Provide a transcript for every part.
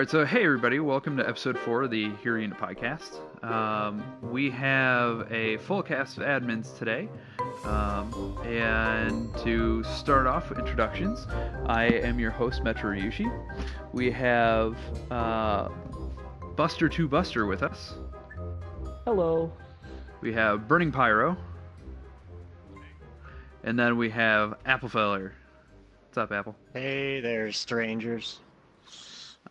right, so hey everybody, welcome to episode 4 of the Hero Unit podcast. We have a full cast of admins today. And to start off with introductions, I am your host, Metro Ryushi. We have Buster2Buster with us. Hello. We have Burning Pyro. And then we have Applefeller. What's up, Apple? Hey there, strangers.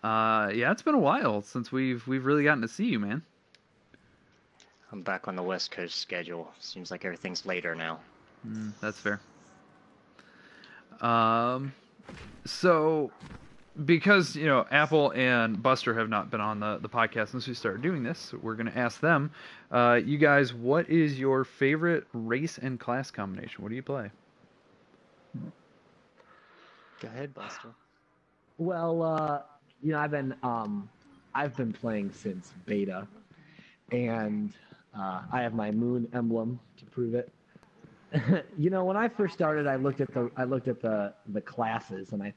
Yeah, it's been a while since we've really gotten to see you, man. I'm back on the West Coast schedule. Seems like everything's later now. That's fair. So, because, Apple and Buster have not been on the podcast since we started doing this, we're going to ask them, you guys, what is your favorite race and class combination? What do you play? Go ahead, Buster. Well, I've been playing since beta, and I have my moon emblem to prove it. When I first started, I looked at the classes, and I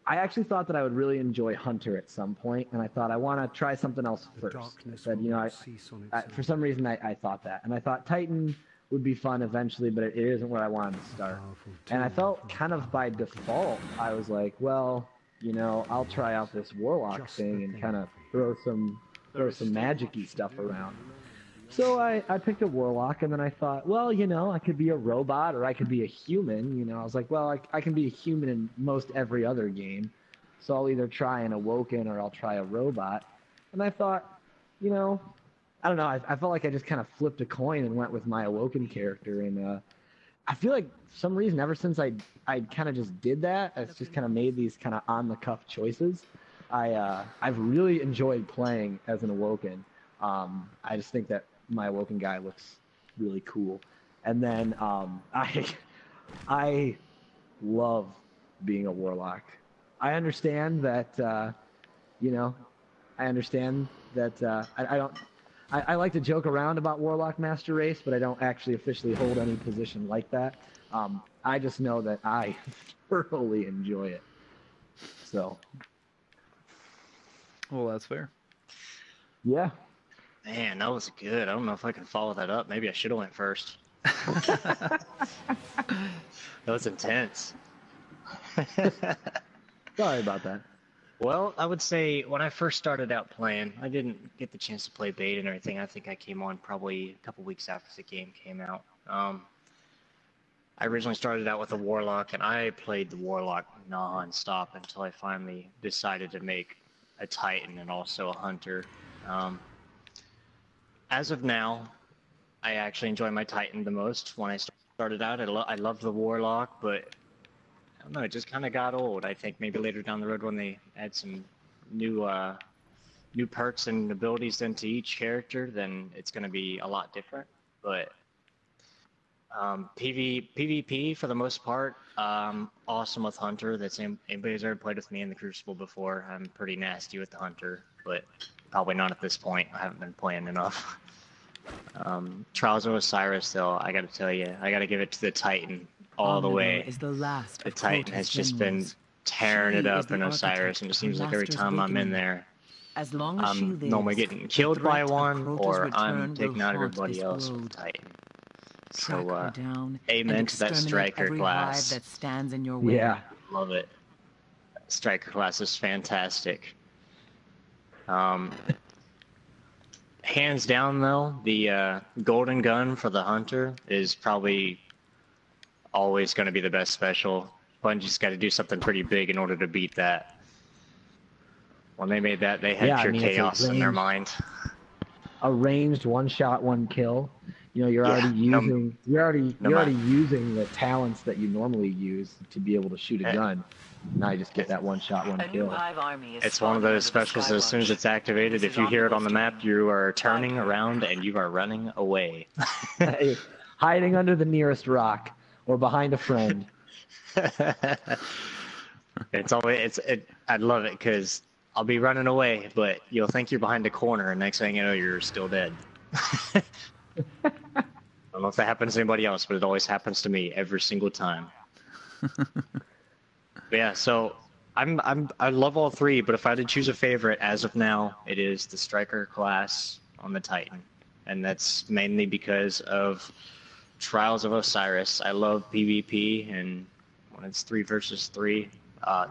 actually thought that I would really enjoy Hunter at some point, and I thought I want to try something else first. I said, for some reason I thought that, and I thought Titan would be fun eventually, but it isn't where I wanted to start. And I felt kind of by default, I was like, well, I'll try out this Warlock thing and kind of throw some magic-y stuff around. So I picked a Warlock, and then I thought, well, I could be a robot or I could be a human. I was like, well, I can be a human in most every other game. So I'll either try an Awoken or I'll try a robot. And I thought, I don't know. I felt like I just kind of flipped a coin and went with my Awoken character, and I feel like for some reason ever since I kind of just did that, it's just kind of made these kind of on the cuff choices. I've really enjoyed playing as an Awoken. I just think that my Awoken guy looks really cool, and then I love being a Warlock. I understand that I like to joke around about Warlock Master Race, but I don't actually officially hold any position like that. I just know that I thoroughly enjoy it. So. Well, that's fair. Yeah. Man, that was good. I don't know if I can follow that up. Maybe I should have went first. That was intense. Sorry about that. Well, I would say when I first started out playing, I didn't get the chance to play beta and everything. I think I came on probably a couple weeks after the game came out. I originally started out with a Warlock, and I played the Warlock non-stop until I finally decided to make a Titan and also a Hunter. As of now, I actually enjoy my Titan the most. When I started out, I loved the Warlock, but I don't know, it just kind of got old. I think maybe later down the road when they add some new perks and abilities into each character, then it's going to be a lot different. But PvP for the most part, awesome with Hunter. That's anybody who's ever played with me in the Crucible before. I'm pretty nasty with the Hunter, but probably not at this point. I haven't been playing enough. Trials of Osiris, though, I got to tell you, I got to give it to the Titan all the way. The Titan has just been tearing it up in Osiris, and it seems like every time I'm in there, I'm normally getting killed by one, or I'm taking out everybody else with the Titan. So, amen to that Striker class. That stands in your way. Yeah. Love it. Striker class is fantastic. Hands down, though, the Golden Gun for the Hunter is probably always going to be the best special. Bungie's got to do something pretty big in order to beat that. When they made that, they had pure chaos in their mind. A ranged one-shot, one-kill. You're already using using the talents that you normally use to be able to shoot a gun. Now you just get that one-shot, one-kill. It's one of those specials that as soon as it's activated, if you hear it on the map, you are turning around and you are running away. Hiding under the nearest rock or behind a friend. I love it because I'll be running away, but you'll think you're behind a corner, and next thing you know, you're still dead. I don't know if that happens to anybody else, but it always happens to me every single time. But yeah, so I love all three, but if I had to choose a favorite as of now, it is the striker class on the Titan, and that's mainly because of Trials of Osiris. I love PvP, and when it's 3 versus 3,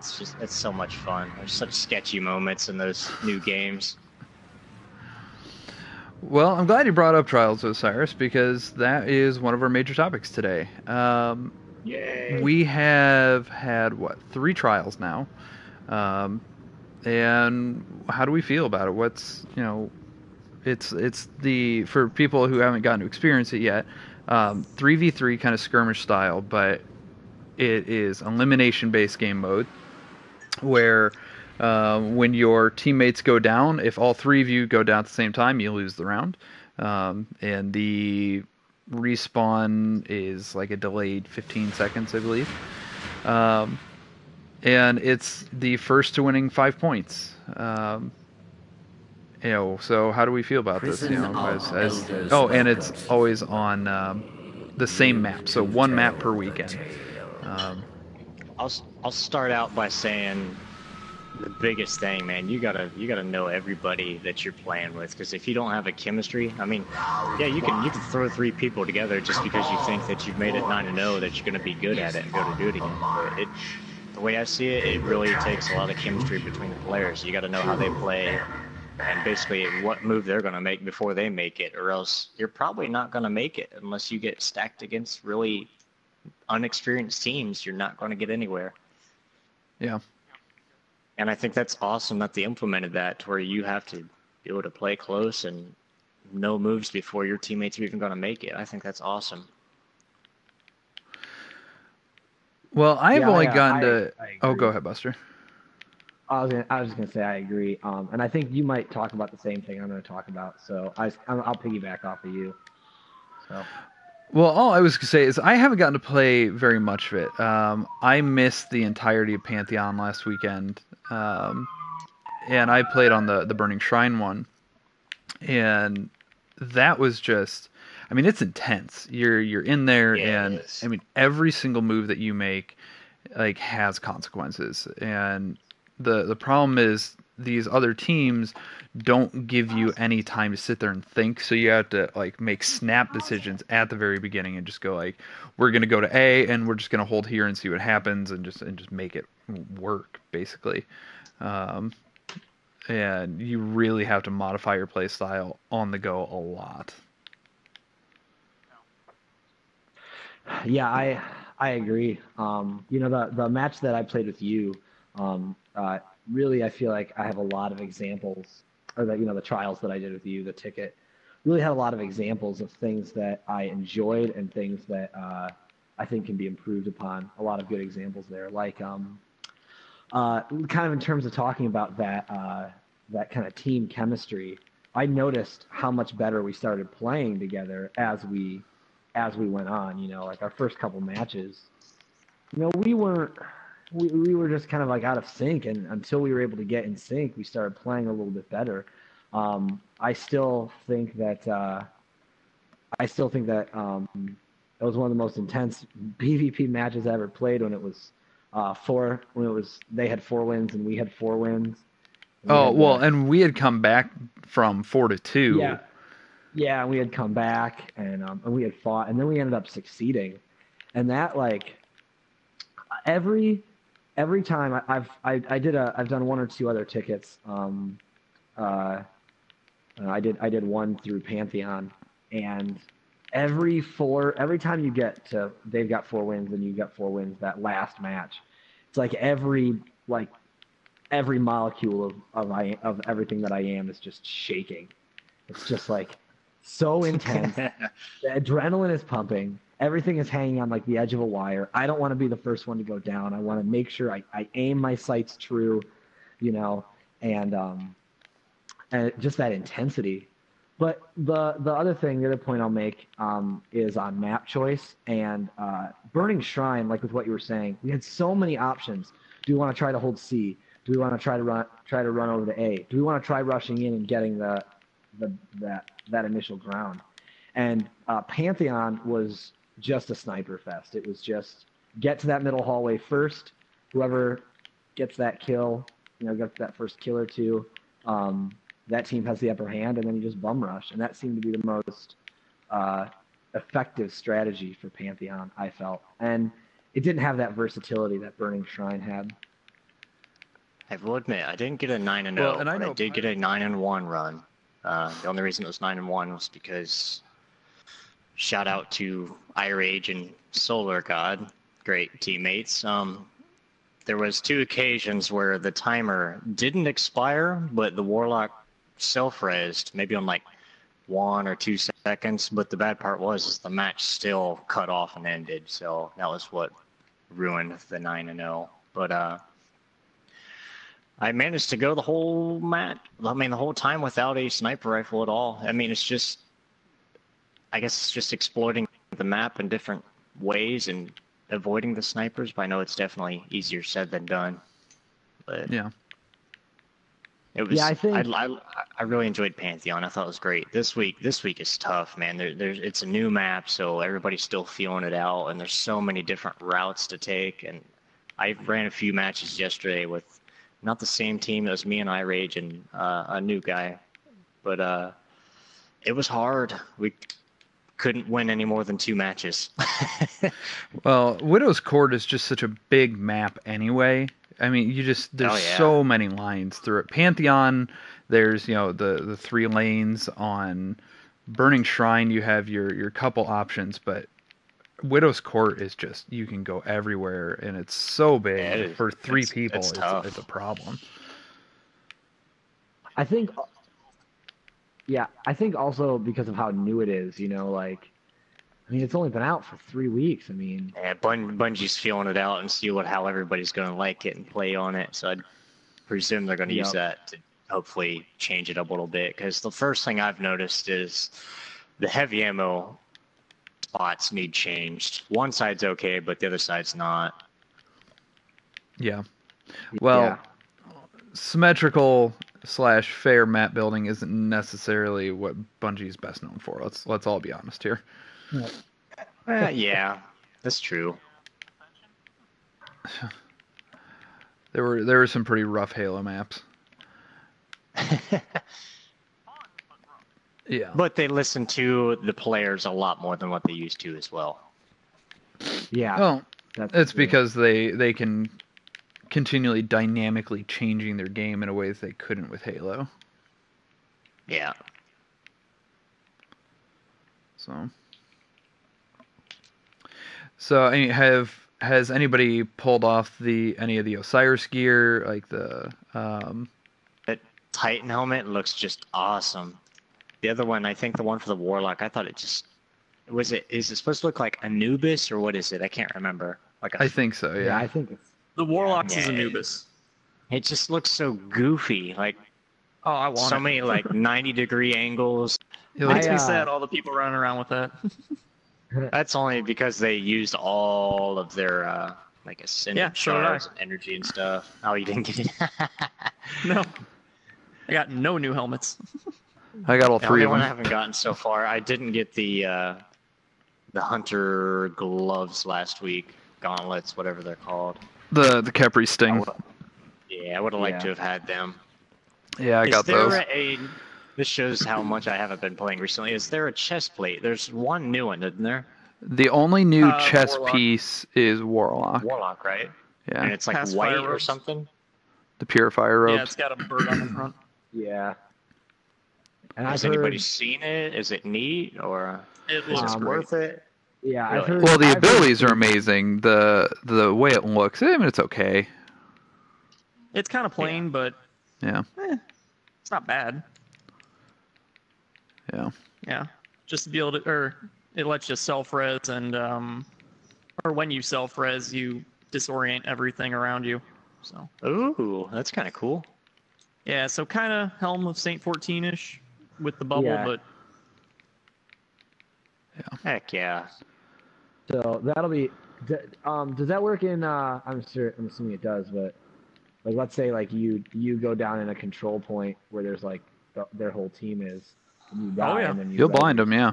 it's so much fun. There's such sketchy moments in those new games. Well, I'm glad you brought up Trials of Osiris because that is one of our major topics today. Yay! We have had 3 trials now, and how do we feel about it? What's it's the for people who haven't gotten to experience it yet, 3v3 kind of skirmish style, but it is elimination based game mode where when your teammates go down, if all 3 of you go down at the same time, you lose the round, and the respawn is like a delayed 15 seconds, I believe. And it's the first to winning 5 points. So how do we feel about this? And it's always on the same map, so one map per weekend. I'll start out by saying the biggest thing, man, you gotta know everybody that you're playing with, because if you don't have a chemistry, I mean, yeah, you can throw 3 people together just because you think that you've made it 9-0, that you're gonna be good at it and go to do it again. But the way I see it, it really takes a lot of chemistry between the players. You got to know how they play and basically what move they're going to make before they make it, or else you're probably not going to make it unless you get stacked against really unexperienced teams. You're not going to get anywhere. Yeah. And I think that's awesome that they implemented that, to where you have to be able to play close and know moves before your teammates are even going to make it. I think that's awesome. Well, I've only gotten to... Oh, go ahead, Buster. I was just gonna say I agree, and I think you might talk about the same thing I'm going to talk about. So I'll piggyback off of you. So. Well, all I was going to say is I haven't gotten to play very much of it. I missed the entirety of Pantheon last weekend, and I played on the Burning Shrine one, and that was just... I mean, it's intense. You're in there, and I mean, every single move that you make like has consequences. And the problem is these other teams don't give you any time to sit there and think. So you have to like make snap decisions at the very beginning and just go like, we're gonna go to A and we're just gonna hold here and see what happens and just make it work basically. And you really have to modify your play style on the go a lot. Yeah, I agree. The match that I played with you, really I feel like I have a lot of examples, or the trials that I did with you, the ticket, really had a lot of examples of things that I enjoyed and things that I think can be improved upon. A lot of good examples there, like kind of in terms of talking about that kind of team chemistry. I noticed how much better we started playing together as we went on. Like our first couple matches, we were just kind of like out of sync, and until we were able to get in sync, we started playing a little bit better. I still think that it was one of the most intense PvP matches I ever played, when it was they had 4 wins and we had 4 wins. And we had come back from 4-2. Yeah. Yeah, and we had come back, and we had fought, and then we ended up succeeding, and that, like, every time I've done 1 or 2 other tickets. I did one through Pantheon, and every time you get to, they've got 4 wins and you got 4 wins, that last match, it's like every molecule of everything that I am is just shaking. It's just like so intense. The adrenaline is pumping. Everything is hanging on like the edge of a wire. I don't want to be the first one to go down. I want to make sure I aim my sights true, and just that intensity. But the other point I'll make is on map choice and Burning Shrine. Like with what you were saying, we had so many options. Do we want to try to hold C? Do we want to try to run over to A? Do we want to try rushing in and getting that initial ground? And Pantheon was just a sniper fest. It was just get to that middle hallway first. Whoever gets that kill, gets that first kill or two, that team has the upper hand, and then you just bum rush. And that seemed to be the most effective strategy for Pantheon, I felt. And it didn't have that versatility that Burning Shrine had. I will admit, I didn't get a 9-0, Well, and I but I know did get a 9-1 run. The only reason it was 9-1 was because shout out to iRage and Solar God, great teammates. There was 2 occasions where the timer didn't expire, but the Warlock self-resed, maybe on like 1 or 2 seconds. But the bad part was the match still cut off and ended, so that was what ruined the 9-0. But I managed to go the whole match. I mean, the whole time without a sniper rifle at all. I mean, I guess it's just exploiting the map in different ways and avoiding the snipers. But I know it's definitely easier said than done. But Yeah. it was. Yeah, I think- I really enjoyed Pantheon. I thought it was great. This week is tough, man. It's a new map, so everybody's still feeling it out, and there's so many different routes to take. And I ran a few matches yesterday with not the same team. It was me and iRage and a new guy, but it was hard. We couldn't win any more than 2 matches. Well, Widow's Court is just such a big map anyway. I mean, there's so many lines through it. Pantheon, there's, the 3 lanes. On Burning Shrine, you have your couple options, but Widow's Court is just, you can go everywhere, and it's so big. Yeah, for 3 people, it's tough. it's a problem. I think also because of how new it is, it's only been out for 3 weeks. I mean, Yeah, Bungie's feeling it out and see how everybody's going to like it and play on it. So I presume they're going to use that to hopefully change it up a little bit. Because the first thing I've noticed is the heavy ammo spots need changed. One side's okay, but the other side's not. Yeah. Well, yeah. symmetrical / fair map building isn't necessarily what Bungie's best known for. Let's all be honest here. Yeah, that's true. There were some pretty rough Halo maps. Yeah. But they listen to the players a lot more than what they used to as well. Yeah. Well, that's it's true. because they can continually dynamically changing their game in a way that they couldn't with Halo. Yeah. So I mean, has anybody pulled off any of the Osiris gear, like the That Titan helmet looks just awesome. The other one, I think the one for the Warlock, I thought is it supposed to look like Anubis or what is it? I can't remember. I think so, Yeah, yeah. I think it's The Warlocks is Yeah. Anubis. It just looks so goofy. Like Oh, I want so it. many like 90-degree angles. It Makes looks- me I, sad all the people running around with that. That's only because they used all of their like ascendant Yeah, so did I. shards and energy and stuff. Oh, you didn't get it. No. I got no new helmets. I got all The 3 only of one I them. haven't gotten so far. I didn't get the hunter gloves last week, gauntlets, whatever they're called. The Capri Sting. Yeah, I would have liked Yeah. to have had them. Yeah, I Is got there those. This shows how much I haven't been playing recently. Is there a chest plate? There's one new one, isn't there? The only new chess Warlock. piece is Warlock. Warlock, right? And Yeah. it's like Pacifier white or robes. something. The Purifier robes. Yeah, it's got a bird on the front. yeah. And Has I've anybody heard, seen it? Is it neat or It is looks it great. worth it? yeah, I've Really? heard. Well, the I've heard abilities are some- amazing. The way it looks, I mean, it's okay. It's kind of plain, but Yeah. it's not bad. Yeah. Yeah. Just to be able to, or it lets you self-res and, or when you self-res, you disorient everything around you. So, Ooh, that's kind of cool. yeah, so kind of Helm of Saint 14-ish with the bubble, Yeah. but Heck yeah. So that'll be. Does that work in? I'm assuming it does, but like, let's say like you go down in a control point where there's like their whole team is, and you die, yeah. and then You'll blind them, yeah.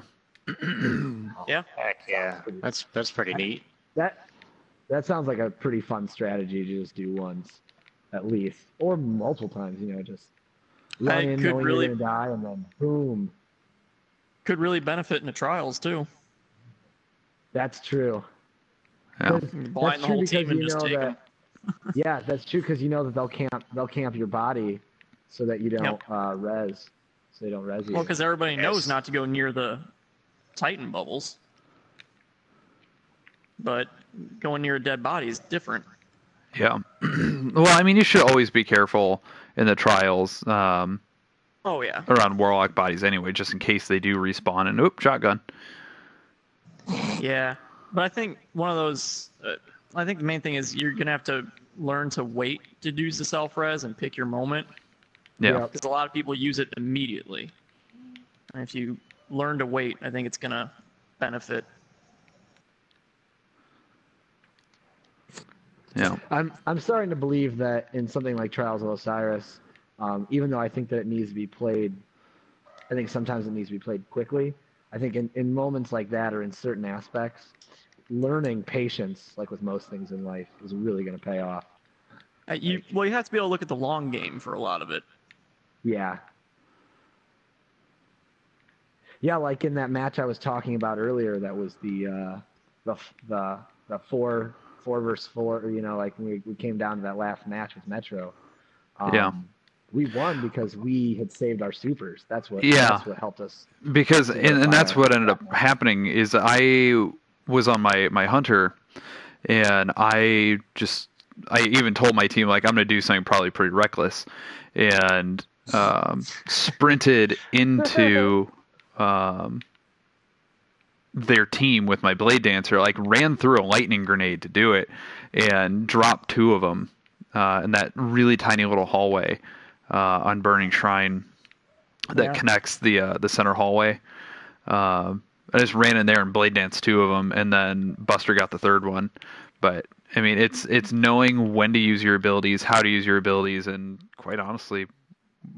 yeah. Heck yeah. That's pretty neat. That sounds like a pretty fun strategy to just do once. at least, or multiple times. Just run in knowing you're gonna die, and then boom. Could really benefit in the trials too. That's true. Yeah. Blind the whole team and just take them. Yeah, that's true because you know that they'll camp your body so that you don't res, so they don't res you. Well, because everybody knows not to go near the Titan bubbles, but going near a dead body is different. Yeah. Well, I mean, you should always be careful in the trials. Oh yeah. Around warlock bodies anyway, just in case they do respawn and shotgun. Yeah, but I think one of those. I think the main thing is you're gonna have to learn to wait to use the self-res and pick your moment. Yeah. Because a lot of people use it immediately. And if you learn to wait, I think it's gonna benefit. Yeah. I'm starting to believe that in something like Trials of Osiris, even though I think that it needs to be played, I think sometimes it needs to be played quickly. I think in moments like that or in certain aspects, learning patience, like with most things in life, is really going to pay off. You have to be able to look at the long game for a lot of it. Yeah. Yeah, like in that match I was talking about earlier, that was the 4-versus-4. Like we came down to that last match with Metro. We won because we had saved our supers. That's what helped us. Because and that's what ended up happening is I was on my hunter, and I even told my team, like, I'm gonna do something probably pretty reckless, and sprinted into their team with my blade dancer, like ran through a lightning grenade to do it, and dropped 2 of them in that really tiny little hallway on Burning Shrine that connects the center hallway. I just ran in there and blade danced 2 of them, and then Buster got the 3rd one. But I mean, it's knowing when to use your abilities, how to use your abilities, and quite honestly,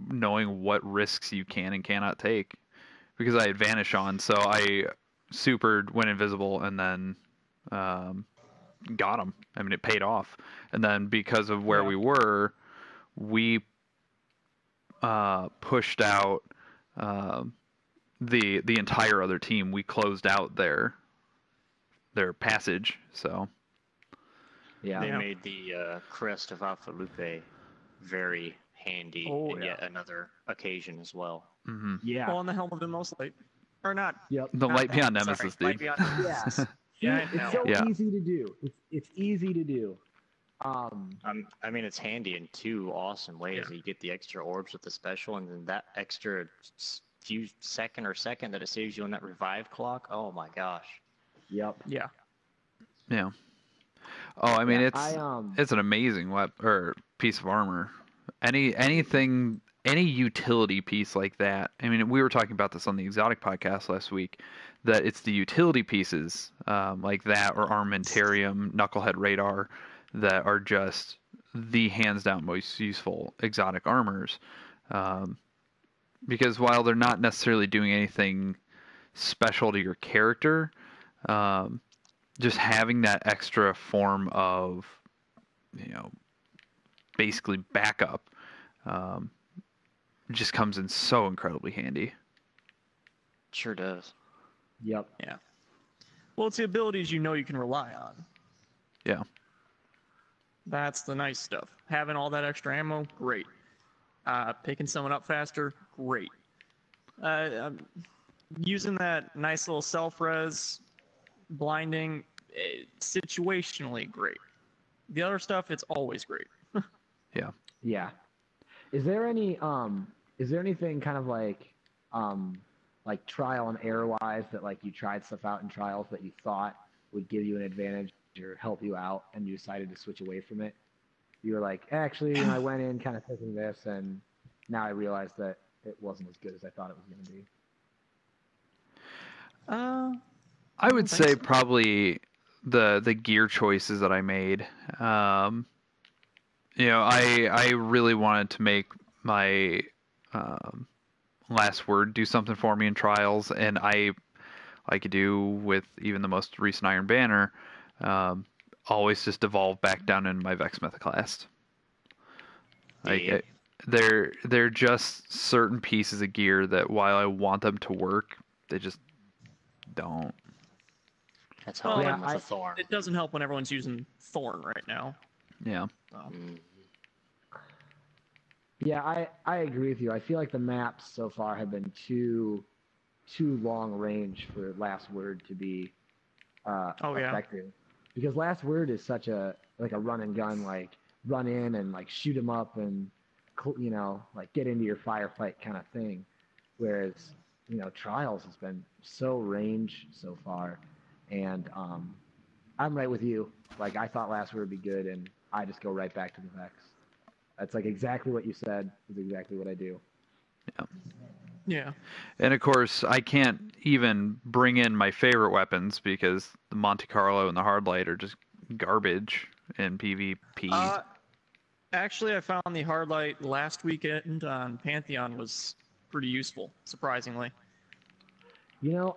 knowing what risks you can and cannot take. Because I had Vanish on, so I supered, went invisible, and then got him. I mean, it paid off. And then because of where we were, we pushed out the entire other team. We closed out their passage. So they made the crest of Alpha Lupe very handy in yet another occasion as well. Mm-hmm. Yeah. Well, on the Helm of Inmost Light, or not? Yep. The Light Beyond Nemesis, dude. Light Beyond Nemesis. It's so easy to do. It's easy to do. I mean, it's handy in 2 awesome ways. You get the extra orbs with the special, and then that extra few second that it saves you on that revive clock. Oh my gosh. Yep. Yeah. Yeah. Oh, I mean, it's an amazing weapon or piece of armor. Anything, any utility piece like that. I mean, we were talking about this on the Exotic podcast last week, that it's the utility pieces like that, or Armamentarium, Knucklehead Radar, that are just the hands down most useful exotic armors. Because while they're not necessarily doing anything special to your character, just having that extra form of, basically backup, just comes in so incredibly handy. Sure does. Yep. Yeah. Well, it's the abilities you can rely on. Yeah. That's the nice stuff. Having all that extra ammo, great. Picking someone up faster, great. Using that nice little self-res, blinding, situationally great. The other stuff, it's always great. Yeah. Yeah. Is there anything kind of like trial and error wise that like you tried stuff out in trials that you thought would give you an advantage or help you out, and you decided to switch away from it? You were like, actually, I went in kind of thinking this, and now I realized that it wasn't as good as I thought it was going to be. I would say probably the gear choices that I made. I really wanted to make my last word do something for me in trials, and I could do with even the most recent Iron Banner, always just devolve back down in my Vex Metaclast. Like Yeah. they're just certain pieces of gear that while I want them to work, they just don't. That's how Well, I Yeah, am with a thorn. It doesn't help when everyone's using Thorn right now. Yeah. Mm. Yeah, I agree with you. I feel like the maps so far have been too long range for Last Word to be Oh, yeah. effective. Because Last Word is such a run and gun, like run in and like shoot 'em up and like get into your firefight kind of thing. Whereas Trials has been so range so far, and I'm right with you. Like I thought Last Word would be good, and I just go right back to the Vex. That's like exactly what you said. Is exactly what I do. Yeah. Yeah. And of course, I can't even bring in my favorite weapons because the Monte Carlo and the Hardlight are just garbage in PvP. Actually, I found the Hardlight last weekend on Pantheon was pretty useful, surprisingly.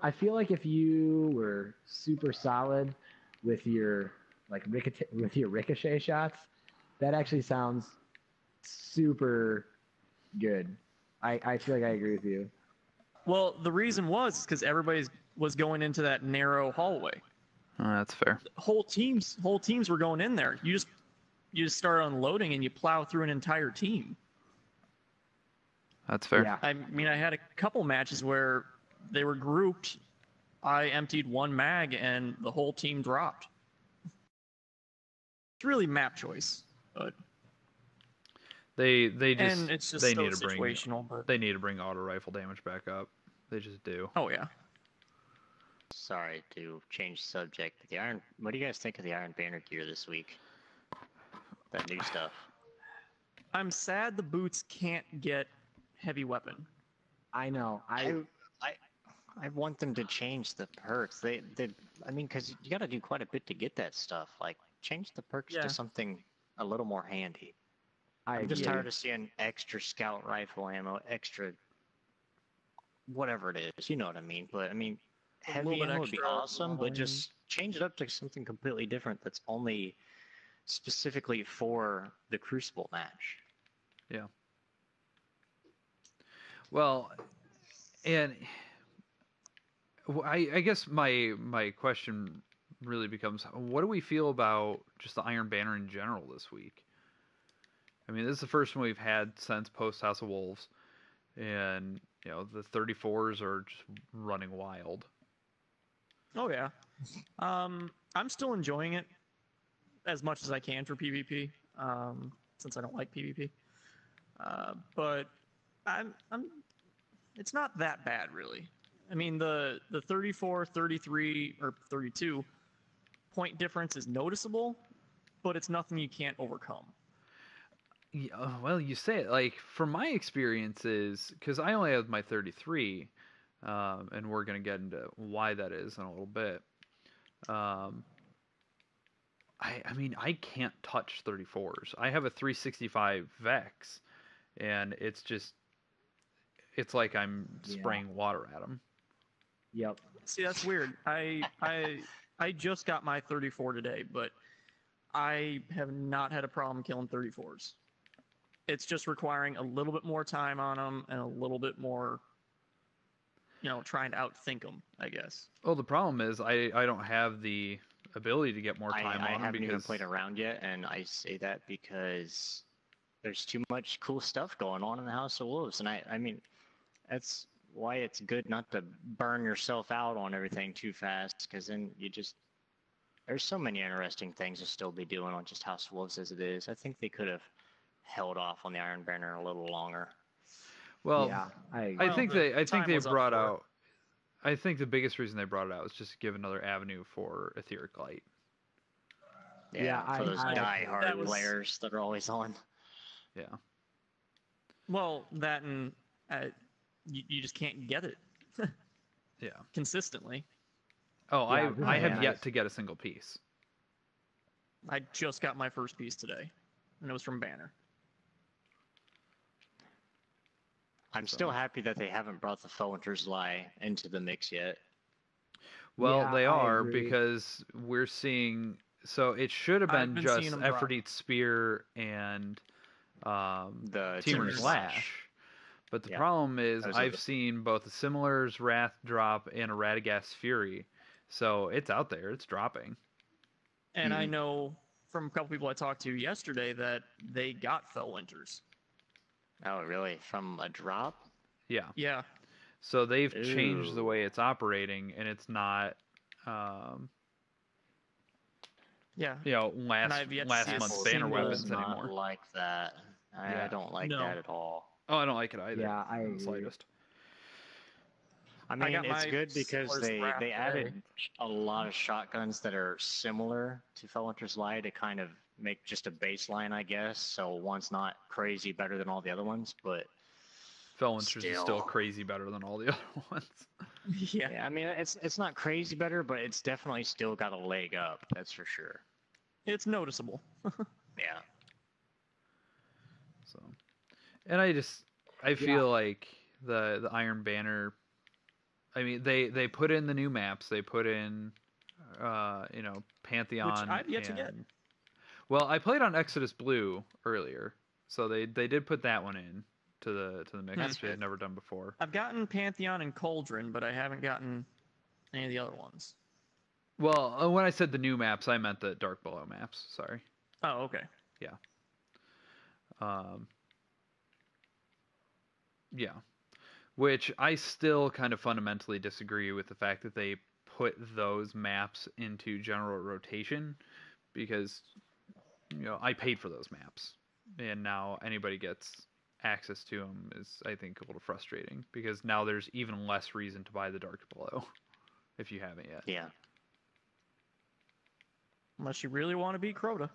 I feel like if you were super solid with your ricochet shots, that actually sounds super good. I feel like I agree with you. Well, the reason was because everybody was going into that narrow hallway. That's fair. Whole teams were going in there. You just start unloading and you plow through an entire team. That's fair. Yeah. I mean, I had a couple matches where they were grouped. I emptied one mag and the whole team dropped. It's really map choice, but They just and it's just they so need to bring situational. But they need to bring auto rifle damage back up. They just do. oh yeah, Sorry to change subject, but what do you guys think of the Iron Banner gear this week? That new stuff. I'm sad the boots can't get heavy weapon. I know. I want them to change the perks. I mean, because you got to do quite a bit to get that stuff. Like, change the perks Yeah. to something a little more handy. I'm just agree. tired of seeing extra scout rifle ammo, extra whatever it is. You know what I mean? But I mean, A little heavy bit ammo would be extra awesome, but long. just change it up to something completely different that's only specifically for the Crucible match. Yeah. Well, and I guess my question really becomes, what do we feel about just the Iron Banner in general this week? I mean, this is the first one we've had since post House of Wolves, and the 34s are just running wild. Oh yeah, I'm still enjoying it as much as I can for PvP, since I don't like PvP. But I'm it's not that bad really. I mean the 34, 33, or 32 point difference is noticeable, but it's nothing you can't overcome. Yeah, well, you say it. Like, from my experiences, because I only have my 33, and we're going to get into why that is in a little bit. I mean, I can't touch 34s. I have a 365 Vex, and it's like I'm spraying water at them. Yep. See, that's weird. I just got my 34 today, but I have not had a problem killing 34s. It's just requiring a little bit more time on them and a little bit more, trying to outthink them, I guess. Well, the problem is I don't have the ability to get more time I on them haven't even because played around yet, and I say that because there's too much cool stuff going on in the House of Wolves, and I mean, that's why it's good not to burn yourself out on everything too fast, because then there's so many interesting things to still be doing on just House of Wolves as it is. I think they could have held off on the Iron Banner a little longer. well, Yeah, I think they time was up brought for it. out. I think the biggest reason they brought it out was just to give another avenue for Etheric Light. Yeah, For those that die-hard was- players that are always on. Yeah. Well, that and you just can't get it Yeah. consistently. Oh, Yeah, I have man, yet to get a single piece. I just got my first piece today, and it was from Banner. I'm still happy that they haven't brought the Felwinter's Lie into the mix yet. Well, Yeah, they I are agree. because we're seeing. So it should have I've been been seeing just them drop. Aphrodite Spear and The Teemer's Teemer's Lash. But the Yeah. problem is Those are I've the- seen both a Similar's Wrath drop and a Radagast Fury. So it's out there. It's dropping. And I Mhm. know from a couple people I talked to yesterday that they got Fellwinters. Oh, really? From a drop? Yeah. Yeah. So they've changed the Ooh. way it's operating, and it's not, Yeah. last I've yet to last see a month's Apple banner single- weapons does not anymore. like that. Yeah. I don't like No. that at all. Oh, I don't like it either. Yeah, I in the agree. slightest. I I mean, got it's my good because Similars they Wrath added today. a lot of shotguns that are similar to Fellwinter's Lie to kind of make just a baseline, I guess. So one's not crazy better than all the other ones, but Fellwinter's is still Still. crazy better than all the other ones. Yeah. yeah, I mean, it's not crazy better, but it's definitely still got a leg up. That's for sure. It's noticeable. Yeah. So, and I feel like the Iron Banner. I mean, they put in the new maps. They put in, Pantheon. Which I've yet to get. Well, I played on Exodus Blue earlier, so they did put that one in to the mix, That's which they had good. never done before. I've gotten Pantheon and Cauldron, but I haven't gotten any of the other ones. Well, when I said the new maps, I meant the Dark Below maps. Sorry. Oh, okay. Yeah. Yeah. Which I still kind of fundamentally disagree with the fact that they put those maps into general rotation because, I paid for those maps. And now anybody gets access to them is, I think, a little frustrating because now there's even less reason to buy the Dark Below if you haven't yet. Yeah. Unless you really want to beat Crota.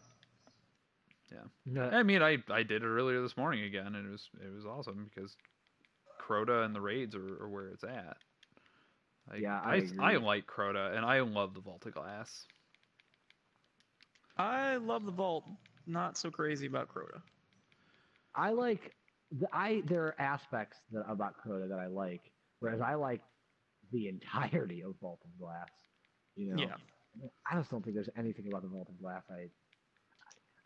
Yeah. I mean, I did it earlier this morning again, and it was awesome because Crota and the raids are where it's at. I I agree. like Crota, and I love the Vault of Glass. I love the Vault. Not so crazy about Crota. I like there are aspects about Crota that I like, whereas I like the entirety of Vault of Glass. Yeah. I just don't think there's anything about the Vault of Glass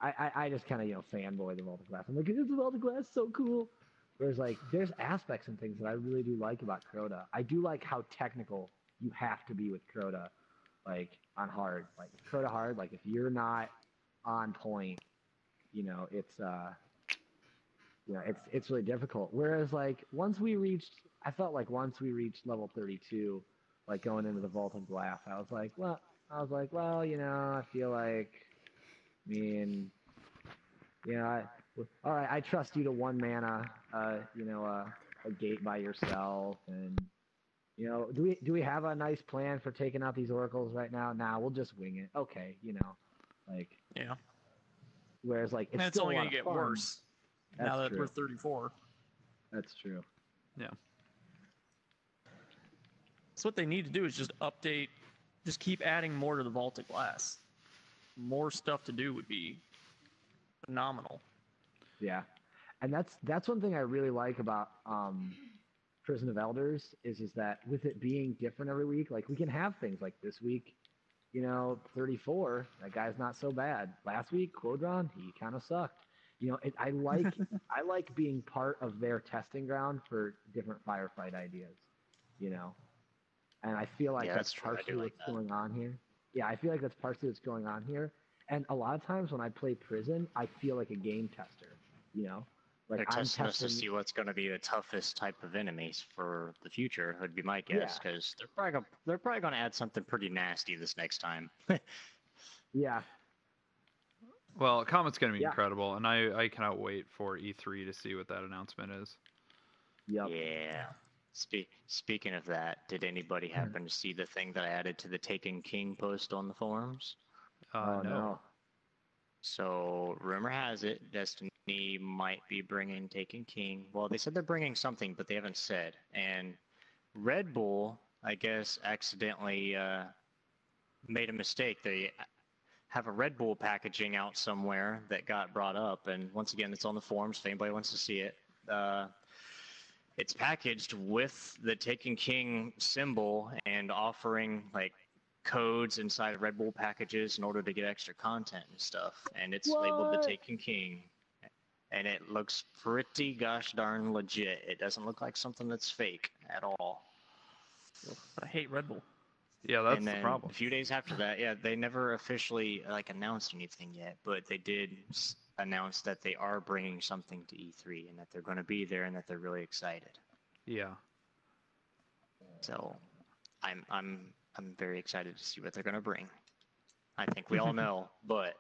I just kind of fanboy the Vault of Glass. I'm like, is the Vault of Glass so cool? Whereas like there's aspects and things that I really do like about Crota. I do like how technical you have to be with Crota, like on hard. Like Crota hard, like if you're not on point, it's it's really difficult. Whereas like I felt like once we reached level 32, like going into the Vault of Glass, I was like, well, I feel like, all right, I trust you to one mana, a gate by yourself, and do we have a nice plan for taking out these oracles right now? Nah, we'll just wing it. Okay, like. Yeah. Whereas like And it's still only a going lot to of get fun. worse now That's that we're true. 34. That's true. Yeah. So what they need to do is just keep adding more to the Vault of Glass. More stuff to do would be phenomenal. Yeah, and that's one thing I really like about Prison of Elders is that with it being different every week, like we can have things like this week, 34, that guy's not so bad. Last week, Quodron, he kind of sucked. I like being part of their testing ground for different firefight ideas, and I feel like Yeah, that's that's true. I do partially like what's that. going on here. Yeah, I feel like that's partially what's going on here. And a lot of times when I play Prison, I feel like a game tester, like They're I'm testing us to testing. see what's going to be the toughest type of enemies for the future. Would be my guess, Yeah. because they're probably going to add something pretty nasty this next time. Yeah, Well, Comet's going to be Yeah. incredible, and I cannot wait for E3 to see what that announcement is. yep. Yeah. Speaking of that, did anybody happen to see the thing that I added to the Taken King post on the forums? Oh no. So, rumor has it, Destiny might be bringing Taken King. Well, they said they're bringing something, but they haven't said. And Red Bull, I guess, accidentally made a mistake. They have a Red Bull packaging out somewhere that got brought up. And once again, it's on the forums if anybody wants to see it. It's packaged with the Taken King symbol and offering like codes inside of Red Bull packages in order to get extra content and stuff. And it's labeled the What? Taken King. and it looks pretty gosh darn legit. It doesn't look like something that's fake at all. But I hate Red Bull. Yeah, that's And the then problem. a few days after that, yeah, they never officially like announced anything yet, but they did announce that they are bringing something to E3 and that they're going to be there and that they're really excited. Yeah. So, I'm very excited to see what they're going to bring. I think we all know, but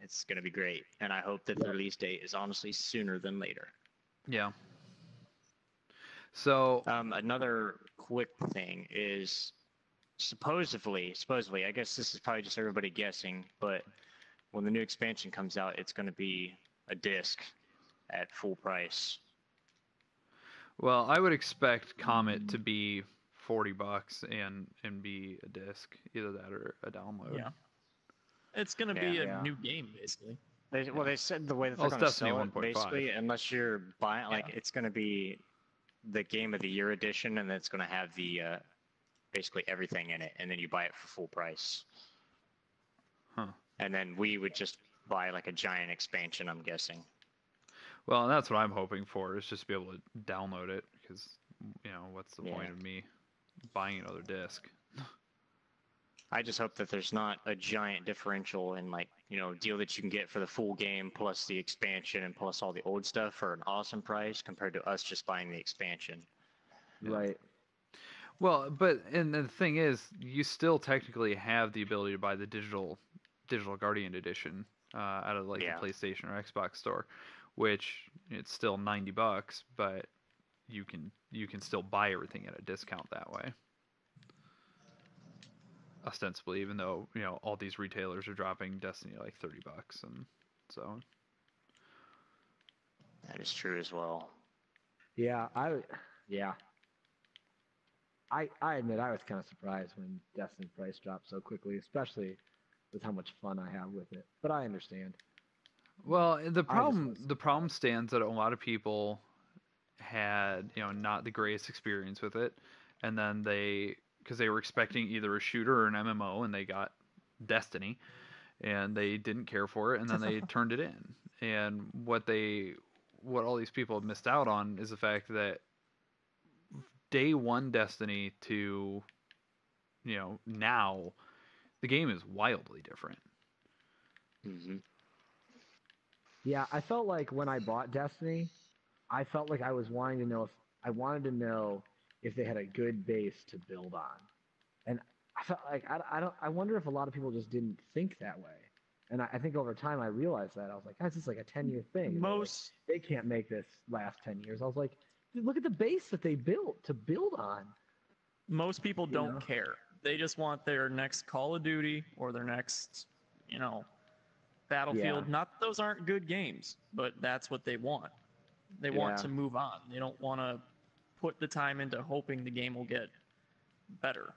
it's going to be great, and I hope that the release date is honestly sooner than later. Yeah. So Another quick thing is supposedly, I guess this is probably just everybody guessing, but when the new expansion comes out, it's going to be a disc at full price. well, I would expect Comet to be $40 and be a disc, either that or a download. Yeah. It's going to be a Yeah. new game, basically. They said the way that Well, they're it's going to Destiny sell it, 1.5. basically, unless you're buying, like, Yeah. it's going to be the Game of the Year edition, and it's going to have the basically everything in it, and then you buy it for full price. Huh. And then we would just buy like a giant expansion, I'm guessing. Well, and that's what I'm hoping for, is just to be able to download it, because, what's the point Yeah. of me buying another disc? I just hope that there's not a giant differential in like, deal that you can get for the full game plus the expansion and plus all the old stuff for an awesome price compared to us just buying the expansion. Right. Well, and the thing is, you still technically have the ability to buy the digital Guardian edition out of like Yeah. the PlayStation or Xbox store, which it's still $90, but you can still buy everything at a discount that way. Ostensibly, even though all these retailers are dropping Destiny like $30, and so That is true as well. Yeah, I admit I was kind of surprised when Destiny price dropped so quickly, especially with how much fun I have with it. But I understand. well, the was problem stands that a lot of people had not the greatest experience with it, and then because they were expecting either a shooter or an MMO, and they got Destiny, and they didn't care for it, and then they turned it in. And what all these people have missed out on is the fact that day one Destiny to now, the game is wildly different. Mm-hmm. Yeah, I felt like when I bought Destiny, I felt like I was wanting to know if they had a good base to build on, and I felt like I wonder if a lot of people just didn't think that way, and I think over time I realized that. I was like, that's just like a 10-year thing. And Most they can't make this last 10 years. I was like, dude, look at the base that they built to build on. most people don't know? care. They just want their next Call of Duty or their next, Battlefield. Yeah. Not that those aren't good games, but that's what they want. They want Yeah. to move on. They don't want to put the time into hoping the game will get better.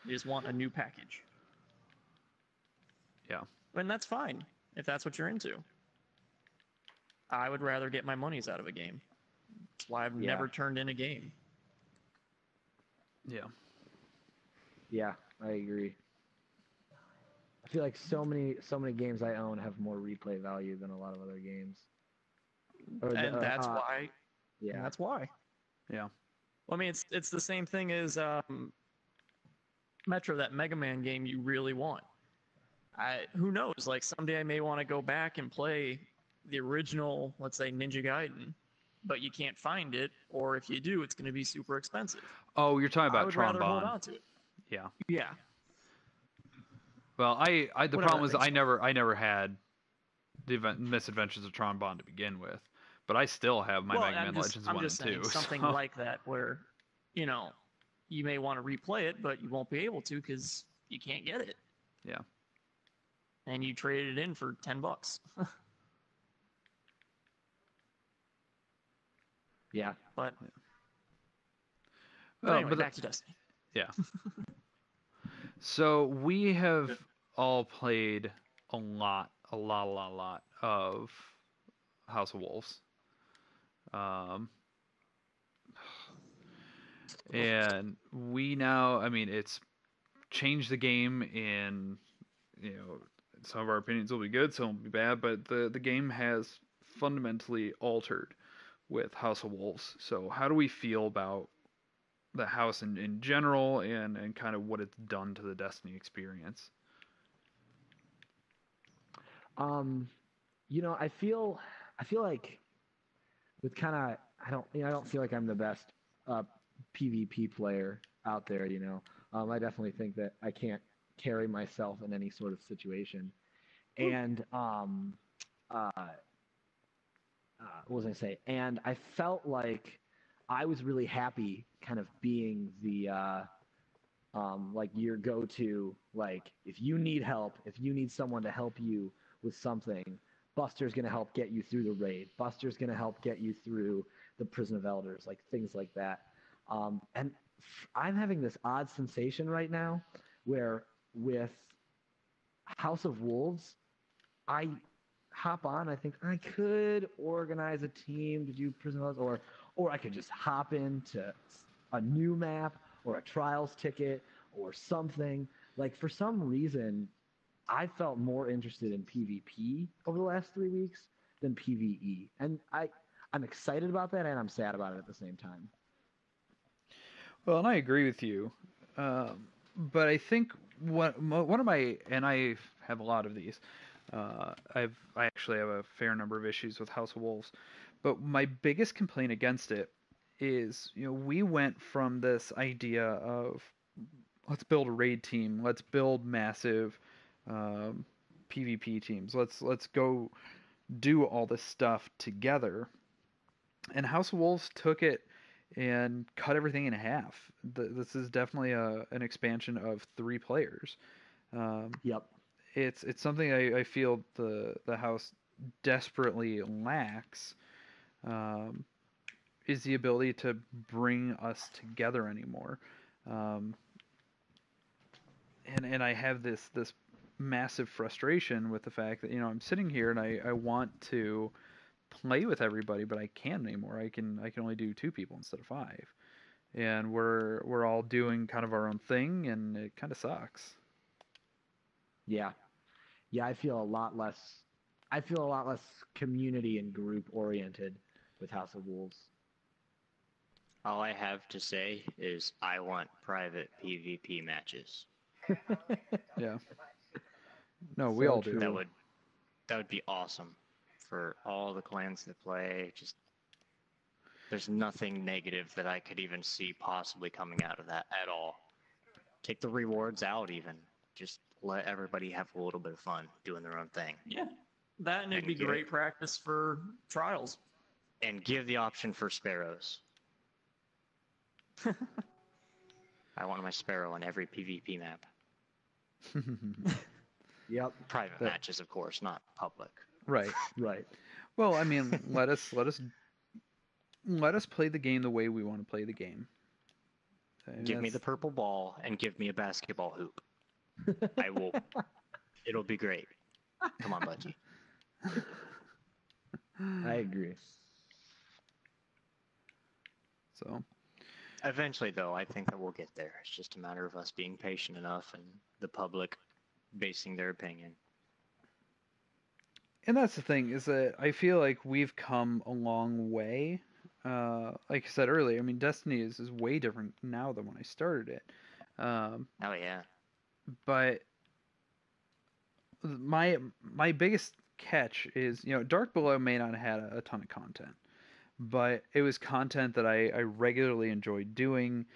They just want a new package. Yeah. And that's fine if that's what you're into. I would rather get my monies out of a game. That's why I've Yeah. never turned in a game. Yeah. Yeah, I agree. I feel like so many games I own have more replay value than a lot of other games. And that's why. Yeah. That's why. Yeah. Well, I mean, it's the same thing as Metro, that Mega Man game you really want. Who knows? Like someday I may want to go back and play the original, let's say Ninja Gaiden, but you can't find it, or if you do, it's going to be super expensive. Oh, you're talking I about would Tron rather hold Bonne. on to it. Yeah. Yeah. Well, the Whatever problem that is makes I never had the Misadventures of Tron Bonne to begin with, but I still have my Mega Man Legends I'm 1 just and 2. saying something so- like that where, you may want to replay it, but you won't be able to because you can't get it. Yeah. And you traded it in for $10. Yeah. But Well, anyway, back to Destiny. Yeah. So we have all played a lot of House of Wolves. And we now, I mean, it's changed the game in, some of our opinions will be good, some will be bad, but the game has fundamentally altered with House of Wolves. So how do we feel about the house in general and kind of what it's done to the Destiny experience? I feel like with kind of I don't feel like I'm the best PvP player out there. I definitely think that I can't carry myself in any sort of situation. And what was I say? And I felt like I was really happy, kind of being the like your go-to. Like if you need help, if you need someone to help you with something, Buster's gonna help get you through the raid. Buster's gonna help get you through the Prison of Elders, like things like that. And I'm having this odd sensation right now, where with House of Wolves, I hop on. I think I could organize a team to do Prison of Elders, or I could just hop into a new map or a trials ticket or something. Like for some reason, I felt more interested in PvP over the last 3 weeks than PvE, and I'm excited about that and I'm sad about it at the same time. Well, and I agree with you, but I think one of my, and I have a lot of these. I actually have a fair number of issues with House of Wolves, but my biggest complaint against it is, we went from this idea of let's build a raid team, let's build massive PvP teams, let's go do all this stuff together, and House of Wolves took it and cut everything in half. This is definitely an expansion of 3 players. Yep. It's something I feel the house desperately lacks, is the ability to bring us together anymore. And I have this massive frustration with the fact that I'm sitting here and I want to play with everybody, but I can't anymore. I can only do 2 people instead of 5, and we're all doing kind of our own thing, and it kind of sucks. Yeah. Yeah, I feel a lot less community and group oriented with House of Wolves. All I have to say is I want private PvP matches. Yeah. No, we all do. That would be awesome for all the clans that play. Just there's nothing negative that I could even see possibly coming out of that at all. Take the rewards out even. Just let everybody have a little bit of fun doing their own thing. Yeah, that and it'd be great practice for trials. And give the option for sparrows. I want my sparrow on every PvP map. Yep. Private matches, of course, not public. Right. Right. Well, I mean, let us play the game the way we want to play the game. Give me the purple ball and give me a basketball hoop. I will. It'll be great. Come on, Budgie. I agree. So. Eventually, though, I think that we'll get there. It's just a matter of us being patient enough and the public basing their opinion. And that's the thing, is that I feel like we've come a long way. Like I said earlier, I mean, Destiny is way different now than when I started it. Oh yeah. But my biggest catch is, Dark Below may not have had a ton of content, but it was content that I regularly enjoyed doing.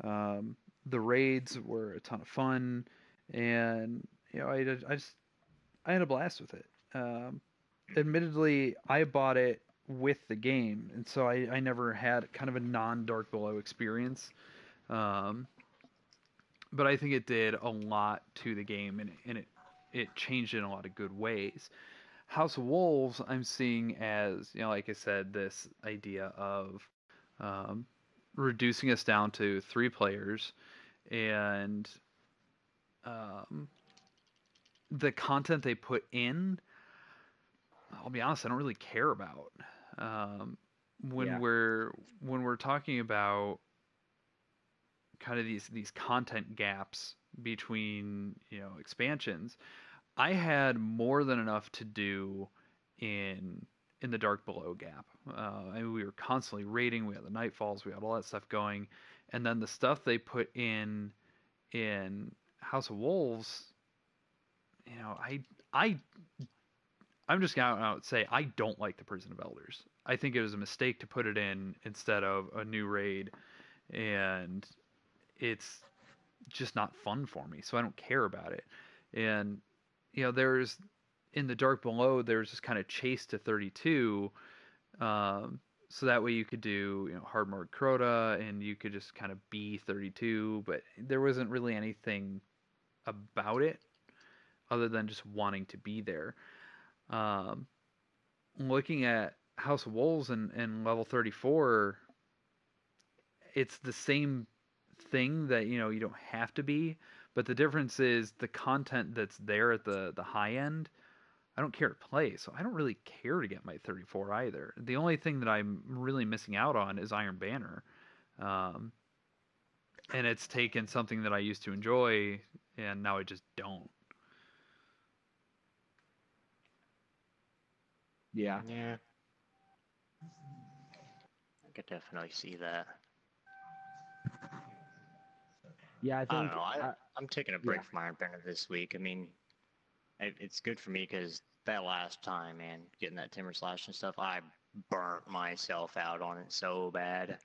The raids were a ton of fun, and I had a blast with it. Admittedly, I bought it with the game, and so I never had kind of a non-Dark Below experience. But I think it did a lot to the game, and it changed it in a lot of good ways. House of Wolves, I'm seeing as, like I said, this idea of reducing us down to 3 players, and the content they put in, I'll be honest, I don't really care about. When we're talking about kind of these content gaps between expansions, I had more than enough to do in in the Dark Below gap. And we were constantly raiding. We had the Nightfalls. We had all that stuff going, and then the stuff they put in House of Wolves. You know, I'm just gonna say I don't like the Prison of Elders. I think it was a mistake to put it in instead of a new raid, and it's just not fun for me. So I don't care about it. And you know, there's in the Dark Below, there's this kind of chase to 32. So that way you could do, you know, hard mode Crota, and you could just kind of be 32, but there wasn't really anything about it other than just wanting to be there. Um, Looking at House of Wolves and level 34, it's the same thing that, you know, you don't have to be, but the difference is the content that's there at the high end. I don't care to play, so I don't really care to get my 34 either. The only thing that I'm really missing out on is Iron Banner. Um, and it's taken something that I used to enjoy, and now I just don't. Yeah. Yeah. I could definitely see that. Yeah, I I think don't know. I'm taking a break from Iron Banner this week. I mean, it's good for me because that last time, man, getting that Timber Slash and stuff, I burnt myself out on it so bad.